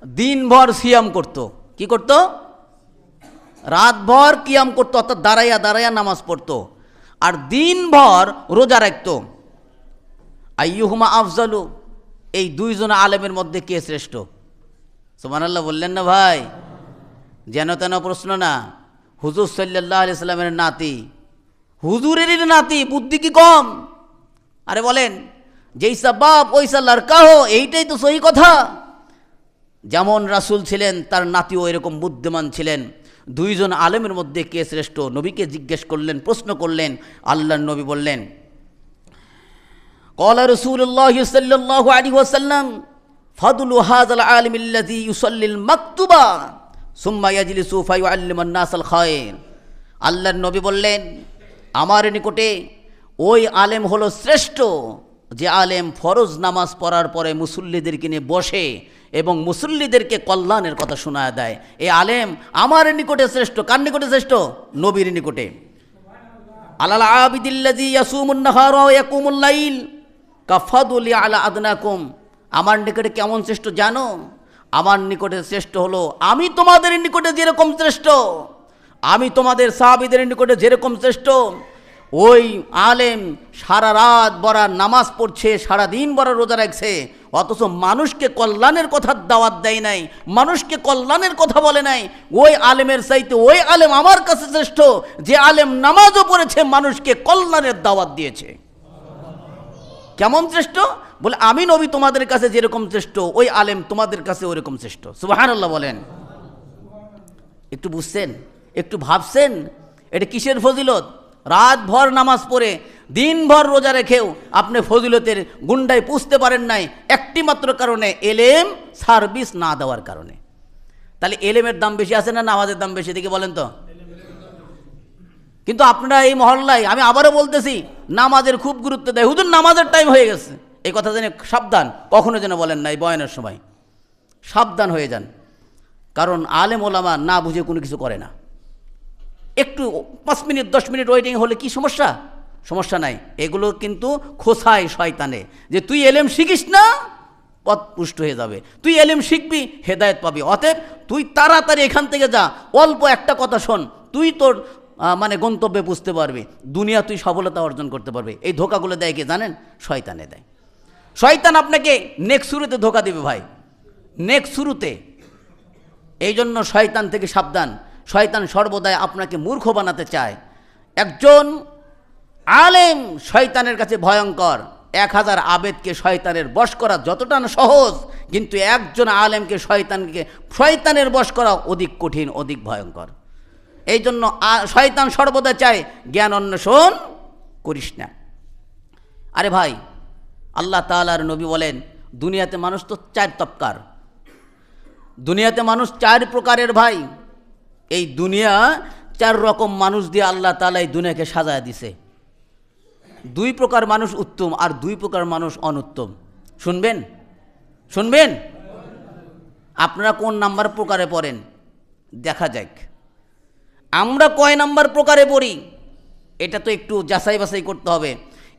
দিনভর সিয়াম করত। কি করত? রাতভর কিয়াম করত, অর্থাৎ দাঁড়াইয়া দাঁড়াইয়া নামাজ পড়ত, আর দিনভর রোজা রাখত। আইয়ুহুমা আফজালু, এই দুইজন আলেমের মধ্যে কে শ্রেষ্ঠ? সুবহানাল্লাহ বললেন না ভাই? যেন তেন প্রশ্ন না। হুজুর সাল্লাল্লাহু আলাইহি সাল্লামের নাতি, হুজুরেরই নাতি, বুদ্ধি কি কম? আরে বলেন, যেইসা বাপ ওইসা লড়কা হো, এইটাই তো সহি কথা। যেমন রাসূল ছিলেন, তার নাতিও এরকম বুদ্ধিমান ছিলেন। দুইজন আলেমের মধ্যে কে শ্রেষ্ঠ? নবীকে জিজ্ঞেস করলেন, প্রশ্ন করলেন। আল্লাহর নবী বললেন, ক্বালা রাসূলুল্লাহ সাল্লাল্লাহু আলাইহি ওয়াসাল্লাম ফাদলু হাযাল আলিমিল্লাযী ইউসাল্লিল মাকতুবা সুম্মা ইয়াজলিসু ফায়ুআল্লিমুন নাসাল খায়র। আল্লাহর নবী বললেন, আমার নিকটে ওই আলেম হলো শ্রেষ্ঠ, যে আলেম ফরজ নামাজ পড়ার পরে মুসল্লিদেরকে নিয়ে বসে এবং মুসল্লিদেরকে কল্যাণের কথা শোনায় দেয়। এই আলেম আমার নিকটে শ্রেষ্ঠ। কার নিকটে শ্রেষ্ঠ? নবীর নিকটে। আলাল আবিদিল্লাযী ইয়াসুমুন নাহারা ওয়া ইয়াকুমুল লাইল কাফাদুলি আলা আদনাকুম, আমার নিকটে কেমন শ্রেষ্ঠ জানো? আমার নিকটে শ্রেষ্ঠ হলো, আমি তোমাদের নিকটে যেরকম শ্রেষ্ঠ, আমি তোমাদের সাহাবীদের নিকটে যেরকম শ্রেষ্ঠ, ওই আলেম সারা রাত বড়া নামাজ পড়ছে, সারা দিন বড়া রোজা রাখছে, অথচ মানুষকে কল্যাণের কথা দাওয়াত দেয় নাই, মানুষকে কল্যাণের কথা বলে নাই। ওই আলেমের চাইতে ওই আলেম আমার কাছে শ্রেষ্ঠ, যে আলেম নামাজও পড়েছে, মানুষকে কল্যাণের দাওয়াত দিয়েছে। কেমন শ্রেষ্ঠ? বলে আমি নবী তোমাদের কাছে যেরকম শ্রেষ্ঠ, ওই আলেম তোমাদের কাছে ওইরকম শ্রেষ্ঠ। সুবহানাল্লাহ বলেন। একটু বুঝছেন? একটু ভাবছেন এটা কিসের ফজিলত? রাতভর নামাজ পড়ে দিনভর রোজা রেখেও আপনি ফজিলতের গুন্ডায় পুষতে পারেন নাই, একটি মাত্র কারণে, এলেম সার্ভিস না দেওয়ার কারণে। তাহলে এলেমের দাম বেশি আছে না নামাজের দাম বেশি? দিকে বলেন তো। কিন্তু আপনারা এই মহল্লায়, আমি আবারও বলতেছি, নামাজের খুব গুরুত্ব দেয়। হুজুর নামাজের টাইম হয়ে গেছে, এই কথা জেনে সাবধান, কখনো যেন বলেন না এই বয়ানের সময়। সাবধান হয়ে যান, কারণ আলেম ওলামা না বুঝে কোনো কিছু করে না। একটু 5 মিনিট 10 মিনিট ওয়েটিং হলে কি সমস্যা? সমস্যা নাই। এগুলো কিন্তু খোসায় শয়তানে, যে তুই এলেম শিখিস না, পথ পুষ্ট হয়ে যাবে, তুই এলেম শিখবি, হেদায়েত পাবি, অতএব তুই তাড়াতাড়ি এখান থেকে যা, অল্প একটা কথা শোন, তুই তোর মানে গন্তব্যে বুঝতে পারবি, দুনিয়া তুই সফলতা অর্জন করতে পারবি। এই ধোকাগুলো দেয় কে জানেন? শয়তানে দেয়। শয়তান আপনাকে নেক্সট শুরুতে ধোকা দেবে ভাই, নেক্সট শুরুতে। এই জন্য শয়তান থেকে সাবধান। শয়তান সর্বদাই আপনাকে মূর্খ বানাতে চায়। একজন আলেম শয়তানের কাছে ভয়ঙ্কর। 1000 আবেদকে শয়তানের বশ করা যতটা না সহজ, কিন্তু একজন আলেমকে শয়তানের বশ করা অধিক কঠিন, অধিক ভয়ঙ্কর। এই জন্য শয়তান সর্বদা চায় জ্ঞান অন্বেষণ করিস না। আরে ভাই, আল্লাহ তাআলার নবী বলেন, দুনিয়াতে মানুষ তো 4 তবকার, দুনিয়াতে মানুষ 4 প্রকারের ভাই। এই দুনিয়া 4 রকম মানুষ দিয়ে আল্লাহ তাআলা এই দুনিয়াকে সাজায় দিছে। 2 প্রকার মানুষ উত্তম আর 2 প্রকার মানুষ অনুত্তম। শুনবেন? শুনবেন? আপনারা কোন নাম্বার প্রকারে পড়েন দেখা যাক। আমরা কয় নাম্বার প্রকারে পড়ি এটা তো একটু যাচাই বাছাই করতে হবে।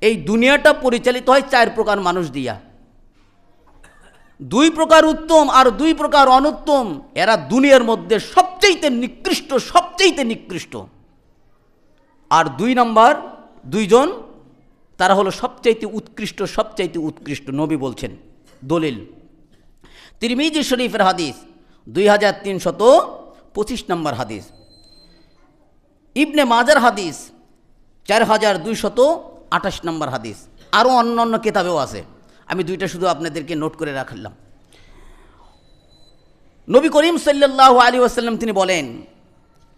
এই দুনিয়াটা পরিচালিত হয় 4 প্রকার মানুষ দিয়া। 2 প্রকার উত্তম আর 2 প্রকার অনুত্তম। এরা দুনিয়ার মধ্যে সবচেয়ে নিকৃষ্ট, সবচেয়ে নিকৃষ্ট। আর 2 নাম্বার দুইজন, তারা হলো সবচাইতে উৎকৃষ্ট নবী বলছেন। দলিল তিরমিজি শরীফের হাদিস 2325 নম্বর হাদিস, ইবনে মাজার হাদিস 4228 নম্বর হাদিস, আরও অন্য কিতাবেও আছে। আমি দুইটা শুধু আপনাদেরকে নোট করে রাখলাম। নবী করিম সাল্লাল্লাহু আলাইহি ওয়াসাল্লাম তিনি বলেন,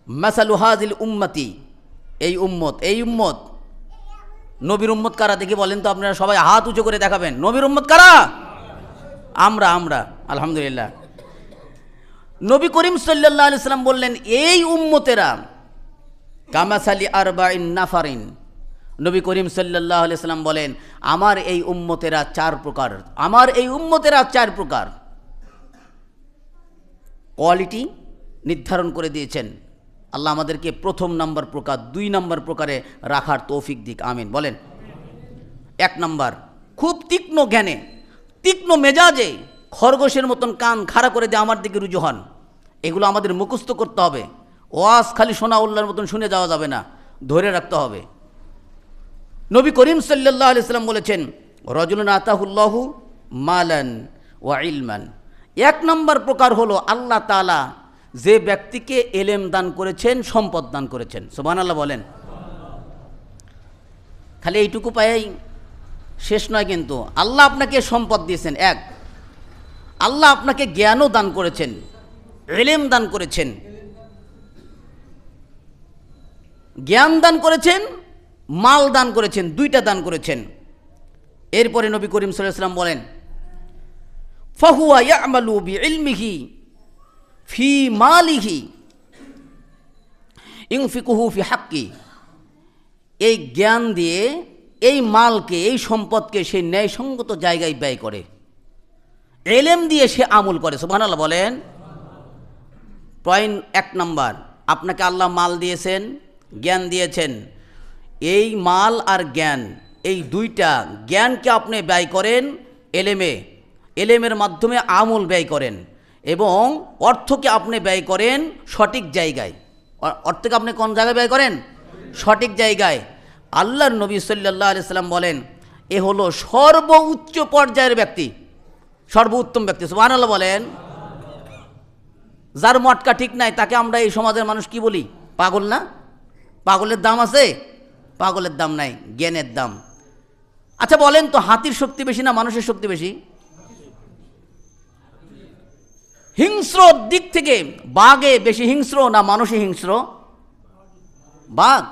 মাসালু হাযিল উম্মতি, এই উম্মত নবীর উম্মত কারা দেখি বলেন তো আপনারা সবাই হাত উঁচু করে দেখাবেন। নবীর উম্মত কারা? আমরা আলহামদুলিল্লাহ। নবী করিম সাল্লাল্লাহু আলাইহি ওয়াসাল্লাম বললেন, এই উম্মতেরা কামাসালি আরবাইন নাফারিন, নবী করিম সাল্লাল্লাহু আলাইহি ওয়াসাল্লাম বলেন, আমার এই উম্মতেরা চার প্রকার। কোয়ালিটি নির্ধারণ করে দিয়েছেন আল্লাহ আমাদেরকে। প্রথম নাম্বার প্রকার, 2 নম্বর প্রকারে রাখার তৌফিক দিক, আমিন বলেন। 1 নম্বর, খুব তীক্ষ্ণ জ্ঞানে, তীক্ষ্ণ মেজাজে, খরগোশের মতন কান খাড়া করে দিয়ে আমার দিকে রুজু হন। এগুলো আমাদের মুখস্থ করতে হবে। ওয়াজ খালি শোনা উল্লার মতন শুনে যাওয়া যাবে না, ধরে রাখতে হবে। নবী করিম সাল্লাল্লাহু আলাইহি ওয়াসাল্লাম বলেছেন, রাজুলুন আতাহুল্লাহু মালান ওয়া ইলমান। 1 নম্বর প্রকার হলো আল্লাহ তাআলা যে ব্যক্তিকে এলেম দান করেছেন, সম্পদ দান করেছেন। সুবহানাল্লাহ বলেন। খালি এইটুকু পাই শেষ নয়, কিন্তু আল্লাহ আপনাকে সম্পদ দিয়েছেন। আল্লাহ আপনাকে জ্ঞানও দান করেছেন, এলেম দান করেছেন, জ্ঞান দান করেছেন, মাল দান করেছেন, 2টা দান করেছেন। এরপরে নবী করিম সাল্লাল্লাহু আলাইহি ওয়াসাল্লাম বলেন, ফাহুয়া ইয়ামালু বিইলমিহি ফি মালিহি ইউনফিকুহু ফি হাক্কি। এই জ্ঞান দিয়ে, এই মালকে, এই সম্পদকে সে ন্যায়সঙ্গত জায়গায় ব্যয় করে, এলেম দিয়ে সে আমল করে। সুবহানাল্লাহ বলেন। পয়েন্ট 1 নম্বর, আপনাকে আল্লাহ মাল দিয়েছেন, জ্ঞান দিয়েছেন। এই মাল আর জ্ঞান, এই 2টা, জ্ঞানকে আপনি ব্যয় করেন এলেমের মাধ্যমে আমল ব্যয় করেন, এবং অর্থকে আপনি ব্যয় করেন সঠিক জায়গায়। অর্থকে আপনি কোন জায়গায় ব্যয় করেন? সঠিক জায়গায়। আল্লাহর নবী সাল্লাল্লাহু আলাইহি ওয়াসাল্লাম বলেন, এ হলো সর্বোচ্চ পর্যায়ের ব্যক্তি, সর্বোত্তম ব্যক্তি। সুবহানাল্লাহ বলেন। যার মটকা ঠিক নাই তাকে আমরা এই সমাজের মানুষ কি বলি? পাগল না? পাগলের দাম আছে? পাগলের দাম নাই, জ্ঞানের দাম। আচ্ছা বলেন তো, হাতির শক্তি বেশি না মানুষের শক্তি বেশি? হিংস্র দিক থেকে বাঘে বেশি হিংস্র না মানুষই হিংস্র? বাঘ।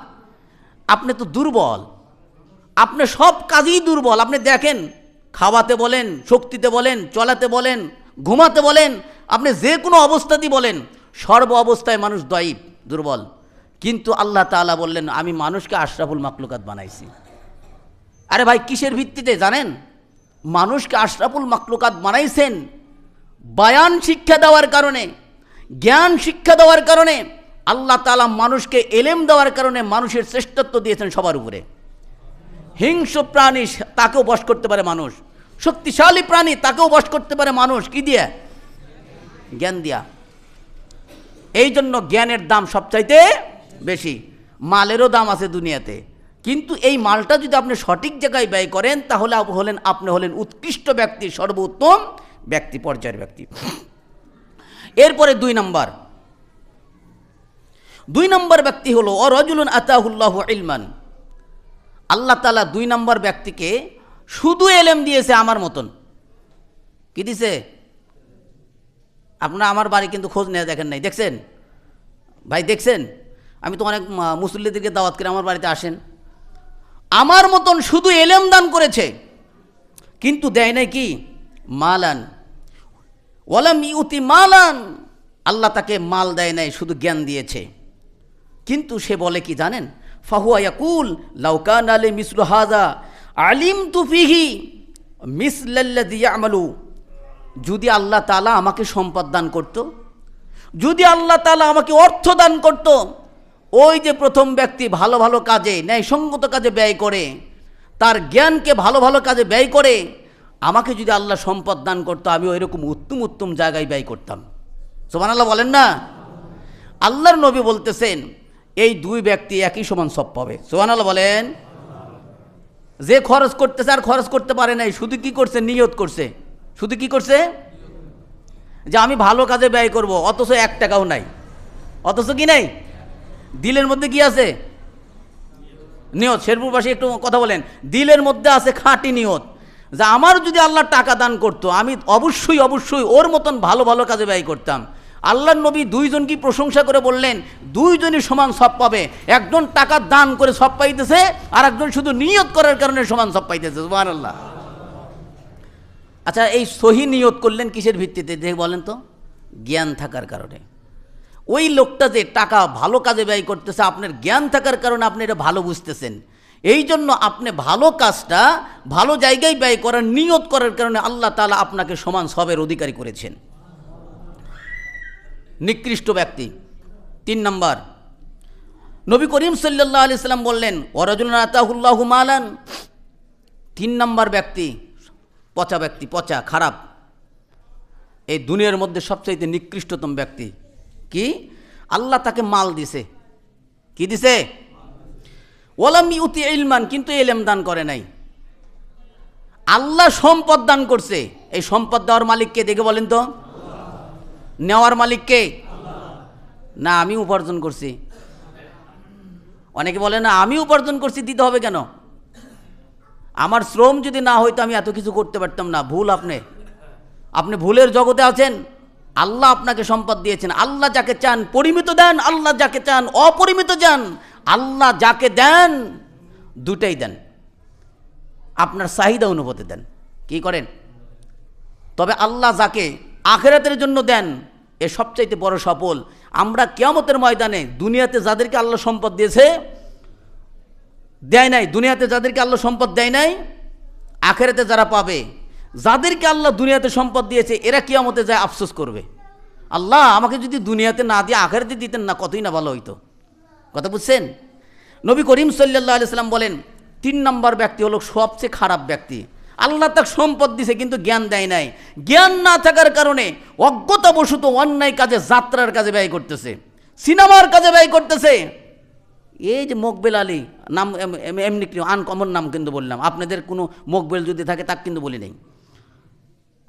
আপনি তো দুর্বল, আপনি সব কাজেই দুর্বল। আপনি দেখেন, খাওয়াতে বলেন, শক্তিতে বলেন, চলাতে বলেন, ঘুমাতে বলেন, আপনি যে কোনো অবস্থাতেই বলেন, সর্ব অবস্থায় মানুষ দায়ীফ, দুর্বল। কিন্তু আল্লাহ তাআলা বললেন, আমি মানুষকে আশরাফুল মাখলুকাত বানাইছি। আরে ভাই, কিসের ভিত্তিতে জানেন? মানুষকে আশরাফুল মাখলুকাত বানাইছেন বায়ান শিক্ষা দেওয়ার কারণে, জ্ঞান শিক্ষা দেওয়ার কারণে, আল্লাহ তাআলা মানুষকে এলেম দেওয়ার কারণে মানুষের শ্রেষ্ঠত্ব দিয়েছেন সবার উপরে। হিংস্র প্রাণী তাকেও বশ করতে পারে মানুষ, শক্তিশালী প্রাণী তাকেও বশ করতে পারে মানুষ, কি দিয়ে? জ্ঞান দিয়া। এই জন্য জ্ঞানের দাম সবচাইতে বেশি। মালেরও দাম আছে দুনিয়াতে, কিন্তু এই মালটা যদি আপনি সঠিক জায়গায় ব্যয় করেন, তাহলে আপনি হলেন উৎকৃষ্ট ব্যক্তি, সর্বোত্তম ব্যক্তি, পর্যায়ের ব্যক্তি। এরপরে 2 নম্বর ব্যক্তি হলো রাজুলুন আতাহুল্লাহু ইলমান। আল্লাহ তাআলা 2 নম্বর ব্যক্তিকে শুধু এলেম দিয়েছে আমার মতন। কি দিছে? আপনারা আমার বাড়ি কিন্তু খোঁজ নিয়ে দেখেন নাই, দেখছেন ভাই? দেখছেন? আমি তো অনেক মুসল্লিদেরকে দাওয়াত করে আমার বাড়িতে আসেন। আমার মতন শুধু এলেম দান করেছে, কিন্তু দেয় নাই কি? মালান। ওয়ালাম ইউতি মালান। আল্লাহ তাকে মাল দেয় নাই, শুধু জ্ঞান দিয়েছে। কিন্তু সে বলে কি জানেন? ফাহুয়া ইয়াকুল লাউ কানা লি মিসলু হাযা আলিমতু ফিহি মিসলাল্লাযী ইয়ামালু। যদি আল্লাহ তাআলা আমাকে সম্পদ দান করত, যদি আল্লাহ তাআলা আমাকে অর্থ দান করত, ওই যে প্রথম ব্যক্তি ভালো ভালো কাজে, ন্যায়সঙ্গত কাজে ব্যয় করে, তার জ্ঞানকে ভালো ভালো কাজে ব্যয় করে, আমাকে যদি আল্লাহ সম্পদ দান করতো, আমি ওইরকম উত্তম উত্তম জায়গায় ব্যয় করতাম। সুবহানাল্লাহ বলেন না? আল্লাহর নবী বলতেছেন, এই 2 ব্যক্তি একই সমান সব পাবে। সুবহানাল্লাহ বলেন। যে খরচ করতেছে আর খরচ করতে পারে নাই, শুধু কি করছে, নিয়ত করছে। শুধু কি করছে, যে আমি ভালো কাজে ব্যয় করব, অথচ 1 টাকাও নাই। অথচ কি নাই, দিলের মধ্যে কি আছে, নিয়ত। শেরপুরবাসী একটু কথা বলেন, দিলের মধ্যে আছে খাঁটি নিয়ত, যে আমার যদি আল্লাহ টাকা দান করতো আমি অবশ্যই অবশ্যই ওর মতন ভালো ভালো কাজে ব্যয় করতাম। আল্লাহর নবী 2 জন কি প্রশংসা করে বললেন, 2 জনই সমান সব পাবে। একজন টাকা দান করে সব পাইতেছে, আর একজন শুধু নিয়ত করার কারণে সমান সব পাইতেছে। সুবহানাল্লাহ। আচ্ছা, এই সহি নিয়ত করলেন কিসের ভিত্তিতে দেখে বলেন তো? জ্ঞান থাকার কারণে। ওই লোকটা যে টাকা ভালো কাজে ব্যয় করতেছে, আপনার জ্ঞান থাকার কারণে আপনি এটা ভালো বুঝতেছেন, এই জন্য আপনি ভালো কাজটা ভালো জায়গায় ব্যয় করার নিয়ত করার কারণে আল্লাহ তাআলা আপনাকে সমান সবের অধিকারী করেছেন। নিকৃষ্ট ব্যক্তি 3 নম্বর, নবী করিম সাল্লাল্লাহু আলাইহি সাল্লাম বললেন, ওয়ারাজুলুন আতাহুল্লাহু মালান। 3 নম্বর ব্যক্তি পচা ব্যক্তি, পচা, খারাপ, এই দুনিয়ার মধ্যে সবচাইতে নিকৃষ্টতম ব্যক্তি কি? আল্লাহ তাকে মাল দিছে। কি দিছে? ওয়ালাম ইউতি ইলমান, কিন্তু ইলম দান করে নাই। আল্লাহ সম্পদ দান করছে, এই সম্পদ দেওয়ার মালিক কে দেখে বলেন তো? নেওয়ার মালিক কে? না আমি উপার্জন করছি। অনেকে বলে না আমি উপার্জন করছি, দিতে হবে কেন? আমার শ্রম যদি না হইতো আমি এত কিছু করতে পারতাম না। ভুল। আপনি ভুলের জগতে আছেন। আল্লাহ আপনাকে সম্পদ দিয়েছেন। আল্লাহ যাকে চান পরিমিত দেন, আল্লাহ যাকে চান অপরিমিত দেন। আল্লাহ যাকে দেন দুটাই দেন, আপনার চাহিদা অনুপাতে দেন। কি করেন? তবে আল্লাহ যাকে আখিরাতের জন্য দেন, এ সবচাইতে বড় সফল। আমরা কিয়ামতের ময়দানে দুনিয়াতে যাদেরকে আল্লাহ সম্পদ দিয়েছে, দেয় নাই, দুনিয়াতে যাদেরকে আল্লাহ সম্পদ দেয় নাই, আখিরাতে যারা পাবে, যাদেরকে আল্লাহ দুনিয়াতে সম্পদ দিয়েছে, এরা কিয়ামতে যায় আফসোস করবে, আল্লাহ আমাকে যদি দুনিয়াতে না দিয়ে আখিরাতে দিতেন না, কতই না ভালো হইতো। কথা বুঝছেন? নবী করিম সাল্লাল্লাহু আলাইহি সাল্লাম বলেন, 3 নম্বর ব্যক্তি হলো সবচেয়ে খারাপ ব্যক্তি। আল্লাহ তাকে সম্পদ দিছে কিন্তু জ্ঞান দেয় নাই। জ্ঞান না থাকার কারণে অজ্ঞতাবশত অন্যায় কাজে, যাত্রার কাজে ব্যয় করতেছে, সিনেমার কাজে ব্যয় করতেছে। এই যে মোকবেল আলী নাম, এমনি আনকমন নাম কিন্তু বললাম, আপনাদের কোনো মোকবেল যদি থাকে তাকে কিন্তু বলি নেই।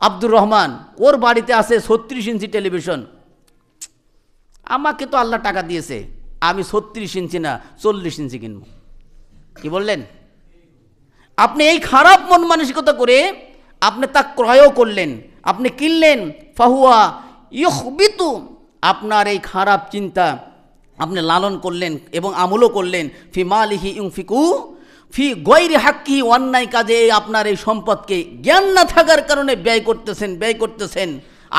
আব্দুর রহমান, ওর বাড়িতে আছে 36 ইঞ্চি টেলিভিশন। আমাকে তো আল্লাহ টাকা দিয়েছে, আমি 36 ইঞ্চি না 40 ইঞ্চি কিনব। কি বললেন? আপনি এই খারাপ মন মানসিকতা করে আপনি তা ক্রয়ও করলেন, আপনি কিনলেন। ফাহুয়া ইউখবিতু, আপনার এই খারাপ চিন্তা আপনি লালন করলেন এবং আমলও করলেন। ফি মালিহি ইউনফিকু ফি গৈরি হাক্কিহি, অন্যায় কাজে আপনার এই সম্পদকে জ্ঞান না থাকার কারণে ব্যয় করতেছেন।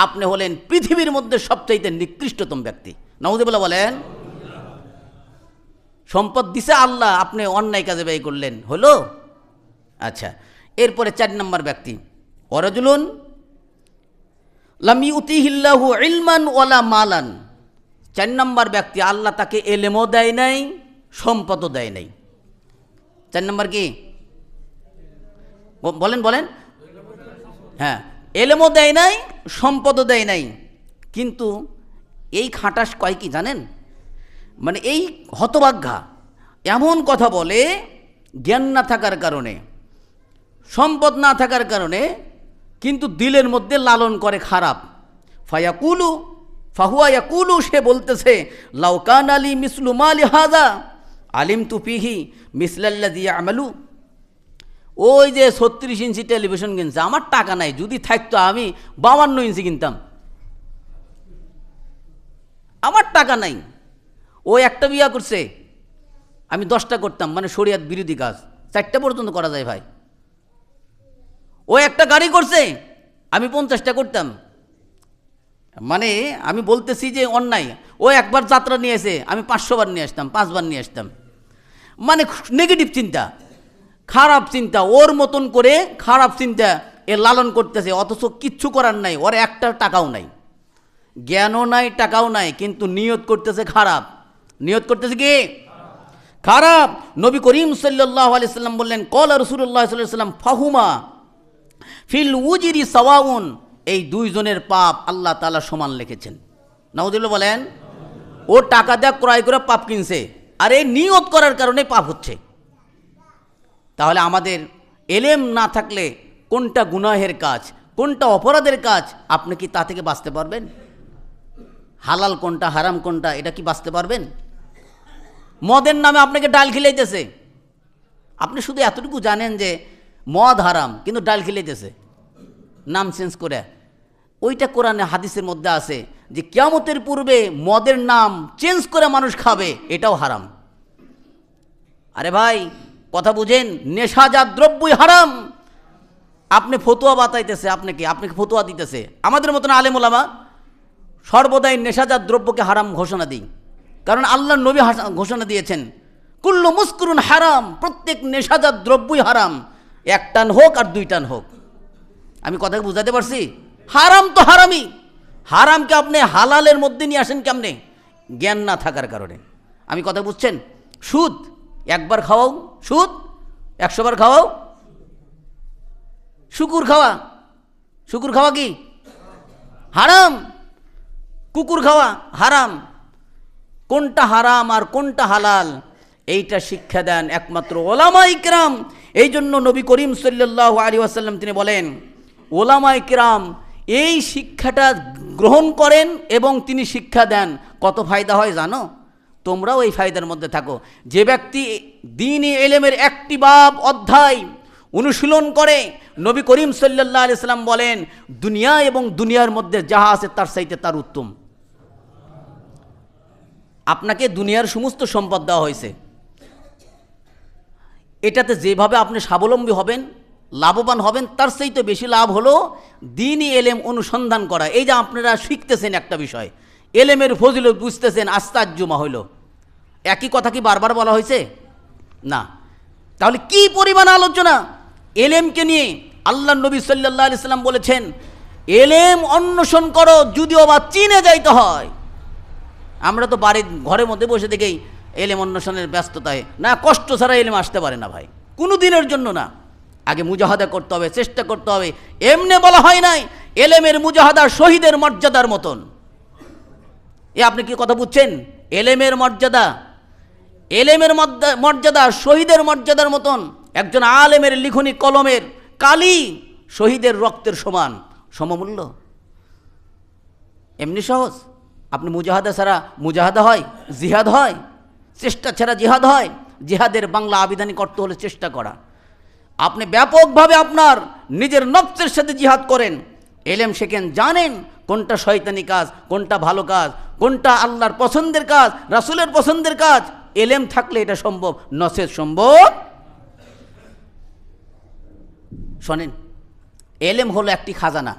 আপনি হলেন পৃথিবীর মধ্যে সবচাইতে নিকৃষ্টতম ব্যক্তি। নাউযুবিল্লাহ বলেন। সম্পদ দিছে আল্লাহ, আপনি অন্যায় কাজে ব্যয় করলেন, হলো? আচ্ছা, এরপরে 4 নম্বর ব্যক্তি, ওয়ারাজুলুন লাম ইউতিহিল্লাহু ইলমান ওয়ালা মালান। 4 নম্বর ব্যক্তি, আল্লাহ তাকে এলেমও দেয় নাই, সম্পদও দেয় নাই। 4 নম্বর কি বলেন? হ্যাঁ, এলেমও দেয় নাই, সম্পদও দেয় নাই। কিন্তু এই খাটাস কয় কি জানেন? মানে এই হতভাগ্যা এমন কথা বলে, জ্ঞান না থাকার কারণে, সম্পদ না থাকার কারণে, কিন্তু দিলের মধ্যে লালন করে খারাপ। ফাহুয়া ইয়াকুলু, সে বলতেছে, লাউ কানা লি মিসলু মালি হাযা আলিমতু ফিহি মিসলাল্লাযী ইয়ামালু। ওই যে 36 ইঞ্চি টেলিভিশন কিনছে, আমার টাকা নাই, যদি থাকতো আমি 52 ইঞ্চি কিনতাম। আমার টাকা নাই। ও একটা বিয়া করছে, আমি 10টা করতাম, মানে শরিয়ত বিরোধী কাজ 4টা পর্যন্ত করা যায় ভাই। ও একটা গাড়ি করছে, আমি 50টা করতাম। মানে আমি বলতেছি যে অন্যায়। ও একবার যাত্রা নিয়েছে, আমি 500 বার নিয়ে আসতাম, 5 বার নিয়ে আসতাম। মানে নেগেটিভ চিন্তা, খারাপ চিন্তা, ওর মতন করে খারাপ চিন্তা এ লালন করতেছে, অথচ কিচ্ছু করার নাই, ওর একটা টাকাও নাই, জ্ঞানও নাই, টাকাও নাই, কিন্তু নিয়ত করতেছে খারাপ। নিয়ত করতেছে কি? খারাপ। নবী করিম সাল্লাল্লাহু আলাইহি সাল্লাম বললেন, ক্বালা রাসূলুল্লাহ সাল্লাল্লাহু আলাইহি সাল্লাম ফাহুমা ফিল উজরি সাওয়াউন, এই 2 জনের পাপ আল্লাহ তাআলা সমান লিখেছেন। নাউযুবিল্লাহ বলেন। ও টাকা দিয়ে ক্রয় করে পাপ কিনছে, আর এই নিয়ত করার কারণে পাপ হচ্ছে। তাহলে আমাদের এলেম না থাকলে কোনটা গুনাহের কাজ, কোনটা অপরাধের কাজ, আপনি কি তা থেকে বাঁচতে পারবেন? হালাল কোনটা, হারাম কোনটা, এটা কি বাঁচতে পারবেন? মদের নামে আপনাকে ডাল খিলাইতেছে, আপনি শুধু এতটুকু জানেন যে মদ হারাম, কিন্তু ডাল খিলাইতেছে নাম চেঞ্জ করে। ওইটা কোরআনে হাদিসের মধ্যে আছে যে কিয়ামতের পূর্বে মদের নাম চেঞ্জ করে মানুষ খাবে, এটাও হারাম। আরে ভাই কথা বুঝেন, নেশাজাত দ্রব্যই হারাম। আপনি ফতোয়া বাতাইতেছে, আপনাকে ফতোয়া দিতেছে। আমাদের মতন আলেম ওলামা সর্বদাই নেশাজাত দ্রব্যকে হারাম ঘোষণা দিই, কারণ আল্লাহর নবী ঘোষণা দিয়েছেন কুল্লু মুস্কুরুন হারাম, প্রত্যেক নেশাজাত দ্রব্যই হারাম, 1 টান হোক আর 2 টান হোক। আমি কথা বুঝাতে পারছি? হারাম তো হারামই। হারামকে আপনি হালালের মধ্যে নিয়ে আসেন কেমনে? জ্ঞান না থাকার কারণে। আমি কথা বুঝছেন? সুদ একবার খাওয়াও সুদ, 100 বার খাওয়াও। শুকুর খাওয়া কি হারাম? কুকুর খাওয়া হারাম। কোনটা হারাম আর কোনটা হালাল এইটা শিক্ষা দেন একমাত্র ওলামায়ে কিরাম। এই জন্য নবী করিম সাল্লাল্লাহু আলাইহি ওয়াসাল্লাম তিনি বলেন, ওলামায়ে কিরাম এই শিক্ষাটা গ্রহণ করেন এবং তিনি শিক্ষা দেন। কত ফায়দা হয় জানো? তোমরাও এই ফায়দার মধ্যে থাকো। যে ব্যক্তি দ্বীনি ইলমের একটি বাব অধ্যায় অনুশীলন করে, নবী করিম সাল্লাল্লাহু আলাইহি ওয়াসাল্লাম বলেন দুনিয়া এবং দুনিয়ার মধ্যে যাহা আছে তার চাইতে তার উত্তম। আপনাকে দুনিয়ার সমস্ত সম্পদ দেওয়া হয়েছে, এটাতে যেভাবে আপনি স্বাবলম্বী হবেন, লাভবান হবেন, তার চাইতে বেশি লাভ হলো দ্বীনি ইলম অনুসন্ধান করা। এই যে আপনারা শিখতেছেন একটা বিষয়, ইলমের ফজিলত বুঝতেছেন, আশ্চর্যমা হইল। একই কথা কি বারবার বলা হয়েছে? না। তাহলে কি পরিমাণ আলোচনা ইলমকে নিয়ে। আল্লাহর নবী সাল্লাল্লাহু আলাইহি ওয়াসাল্লাম বলেছেন ইলম অন্বেষণ করো যদিও বা চীনে যাইতে হয়। আমরা তো বাড়ির ঘরের মধ্যে বসে থেকেই ইলম অন্বেষণের ব্যস্ততায় না, কষ্ট ছাড়া ইলম আসতে পারে না ভাই, কোনো দিনের জন্য না। আগে মুজাহাদা করতে হবে, চেষ্টা করতে হবে। এমনি বলা হয় নাই ইলমের মুজাহাদা শহীদের মর্যাদার মতন। এ আপনি কি কথা বুঝছেন? ইলমের মর্যাদা শহীদের মর্যাদার মতন। একজন আলেমের লিখনি কলমের কালি শহীদের রক্তের সমান, সমমূল্য। এমনি সহজ? আপনি মুজাহাদা ছাড়া মুজাহাদা হয়, জিহাদ হয়? চেষ্টা ছাড়া জিহাদ হয়? জিহাদের বাংলা আবিধানিক অর্থ হলো চেষ্টা করা। আপনি ব্যাপকভাবে আপনার নিজের নফসের সাথে জিহাদ করেন, ইলম শেখেন, জানেন কোনটা শয়তানি কাজ, কোনটা ভালো কাজ, কোনটা আল্লাহর পছন্দের কাজ, রাসূলের পছন্দের কাজ। ইলম থাকলে এটা সম্ভব, নসেদ সম্ভব। শোনেন, ইলম হলো একটি খাজানা,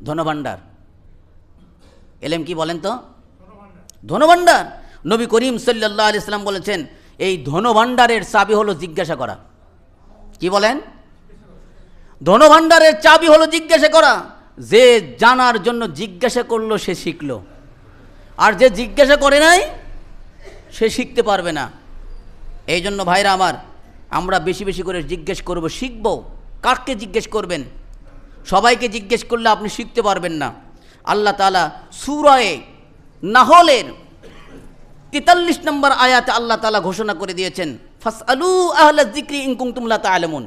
ধনভাণ্ডার। ইলম কি বলেন তো? ধনভাণ্ডার। নবী করিম সাল্লাল্লাহু আলাইহি ওয়াসাল্লাম বলেছেন এই ধনভাণ্ডারের চাবি হলো জিজ্ঞাসা করা। কি বলেন? ধনভাণ্ডারের চাবি হলো জিজ্ঞাসা করা। যে জানার জন্য জিজ্ঞাসা করলো সে শিখলো, আর যে জিজ্ঞাসা করে নাই সে শিখতে পারবে না। এই জন্য ভাইরা আমার, আমরা বেশি বেশি করে জিজ্ঞেস করব, শিখব। কাকে জিজ্ঞেস করবেন? সবাইকে জিজ্ঞেস করলে আপনি শিখতে পারবেন না। আল্লাহ তাআলা সূরা নাহলের 43 নম্বর আয়াতে আল্লাহ তাআলা ঘোষণা করে দিয়েছেন ফাসআলু আহলা যিকরি ইন কুনতুম লা তা'লামুন।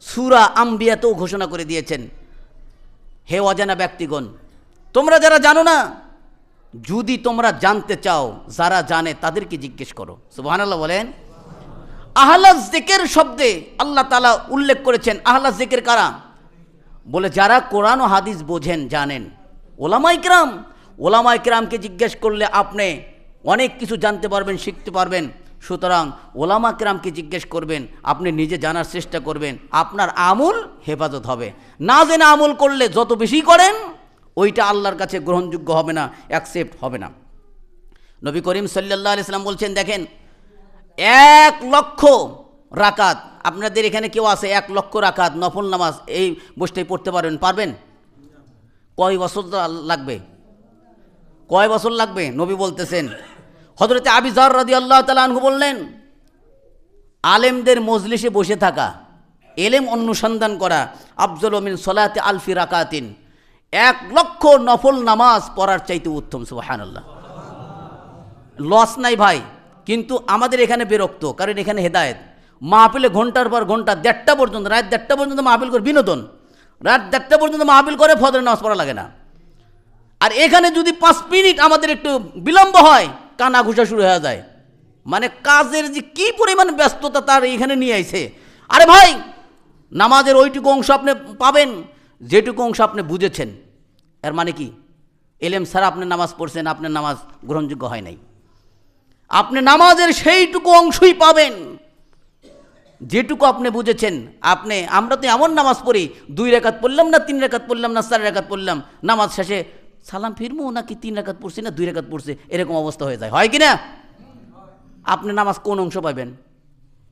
সূরা আম্বিয়াতেও ঘোষণা করে দিয়েছেন, হে অজানা ব্যক্তিগণ, তোমরা যারা জানো না, যদি তোমরা জানতে চাও, যারা জানে তাদেরকে জিজ্ঞেস করো। সুবহানাল্লাহ বলেন। আহলা যিকর শব্দে আল্লাহ তাআলা উল্লেখ করেছেন। আহলা যিকর কারা? বলে যারা কোরআন ও হাদিস বোঝেন, জানেন। ওলামায়ে কিরামকে জিজ্ঞেস করলে আপনি অনেক কিছু জানতে পারবেন, শিখতে পারবেন। সুতরাং ওলামায়ে কিরামকে জিজ্ঞেস করবেন, আপনি নিজে জানার চেষ্টা করবেন, আপনার আমল হেফাজত হবে। না জেনে আমল করলে যত বেশি করেন ওইটা আল্লাহর কাছে গ্রহণযোগ্য হবে না, অ্যাকসেপ্ট হবে না। নবী করিম সাল্লাল্লাহু আলাইহি ওয়াসাল্লাম বলছেন, দেখেন 1 লক্ষ রাকাত, আপনাদের এখানে কেউ আছে 1 লক্ষ রাকাত নফল নামাজ এই বসতেই পড়তে পারবেন? কয় বছর লাগবে? কয় বছর লাগবে? নবী বলতেছেন, হযরতে আবু যর রাদিয়াল্লাহু তাআলা আনহু বললেন, আলেমদের মজলিসে বসে থাকা, ইলম অনুসন্ধান করা আফযলু মিন সলাতি আলফি রাকাতিন, 1 লক্ষ নফল নামাজ পড়ার চাইতে উত্তম। সুবহানাল্লাহ। লস নাই ভাই, কিন্তু আমাদের এখানে বিরক্ত, কারণ এখানে হেদায়েত। মাহফিলে ঘন্টার পর ঘন্টা, 1:30 পর্যন্ত, রাত 1:30 পর্যন্ত মাহফিল করে বিনোদন, রাত 1:30 পর্যন্ত মাহফিল করে, ফজরের নামাজ পড়া লাগে না। আর এখানে যদি 5 মিনিট আমাদের একটু বিলম্ব হয়, কানা ঘুষা শুরু হয়ে যায়। মানে কাজের যে কি পরিমাণ ব্যস্ততা তার এখানে নিয়ে আইছে। আরে ভাই, নামাজের ওইটুকু অংশ আপনি পাবেন যেটুকু অংশ আপনি বুঝেছেন। এর মানে কি? এলেম ছাড়া আপনি নামাজ পড়ছেন, আপনার নামাজ গ্রহণযোগ্য হয় নাই। আপনি নামাজের সেইটুকু অংশই পাবেন যেটুকু আপনি বুঝেছেন। আমরা তো এমন নামাজ পড়ি, 2 রাকাত পড়লাম না, 3 রাকাত পড়লাম না, 4 রাকাত পড়লাম, নামাজ শেষে সালাম ফিরমু নাকি 3 রাকাত পড়ছি না 2 রাকাত পড়ছে, এরকম অবস্থা হয়ে যায়, হয় কি না? আপনি নামাজ কোন অংশ পাবেন?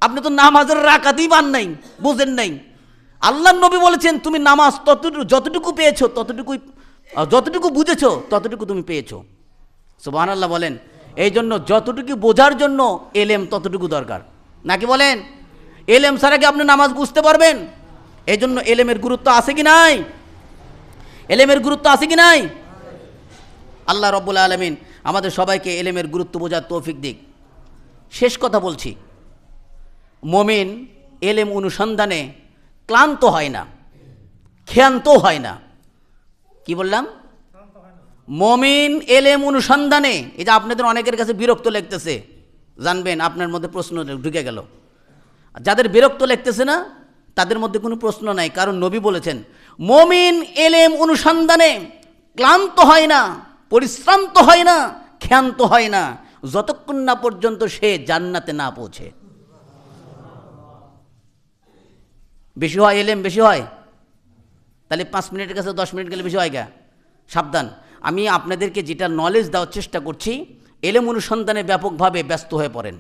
আপনি তো নামাজের রাকাতই পান নাই, বুঝেন নাই। আল্লাহর নবী বলেছেন, তুমি নামাজ যতটুকু পেয়েছো যতটুকু বুঝেছো ততটুকু তুমি পেয়েছো। সুবহানাল্লাহ বলেন। এই জন্য যতটুকু বোঝার জন্য এলেম ততটুকু দরকার, নাকি বলেন? এলেম ছাড়া কি আপনি নামাজ বুঝতে পারবেন? এই জন্য এলেমের গুরুত্ব আছে কি নাই? এলেমের গুরুত্ব আছে কি নাই? আল্লাহ রব্বুল আলামিন আমাদের সবাইকে এলেমের গুরুত্ব বোঝার তৌফিক দিক। শেষ কথা বলছি, মুমিন এলেম অনুসন্ধানে ক্লান্ত হয় না, ক্ষান্ত হয় না। কি বললাম? মুমিন এলেম অনুসন্ধানে, এই যে আপনাদের অনেকের কাছে বিরক্ত লাগতেছে, জানবেন আপনার মধ্যে প্রশ্ন ঢুকে গেল। যাদের বিরক্ত লাগতেছে না তাদের মধ্যে কোনো প্রশ্ন নাই, কারণ নবী বলেছেন মুমিন এলেম অনুসন্ধানে ক্লান্ত হয় না, পরিশ্রান্ত হয় না, ক্ষান্ত হয় না, যতক্ষণ না পর্যন্ত সে জান্নাতে না পৌঁছে। বেশি হয় এলেম, বেশি হয়, তাহলে 5 মিনিটের কাছে 10 মিনিট গেলে বেশি হয় গা। সাবধান, আমি আপনাদেরকে যেটা নলেজ দেওয়ার চেষ্টা করছি, এলেম অনুসন্ধানে ব্যাপকভাবে ব্যস্ত হয়ে পড়েন।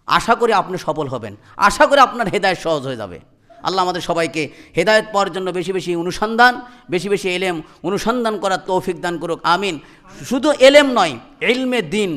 আশা করি আপনি সফল হবেন, আশা করি আপনার হেদায়েত সহজ হয়ে যাবে। আল্লাহ আমাদের সবাইকে হেদায়েত পাওয়ার জন্য বেশি বেশি অনুসন্ধান, বেশি বেশি এলেম অনুসন্ধান করার তৌফিক দান করুক, আমিন। শুধু এলেম নয়, ইলমে দ্বীন।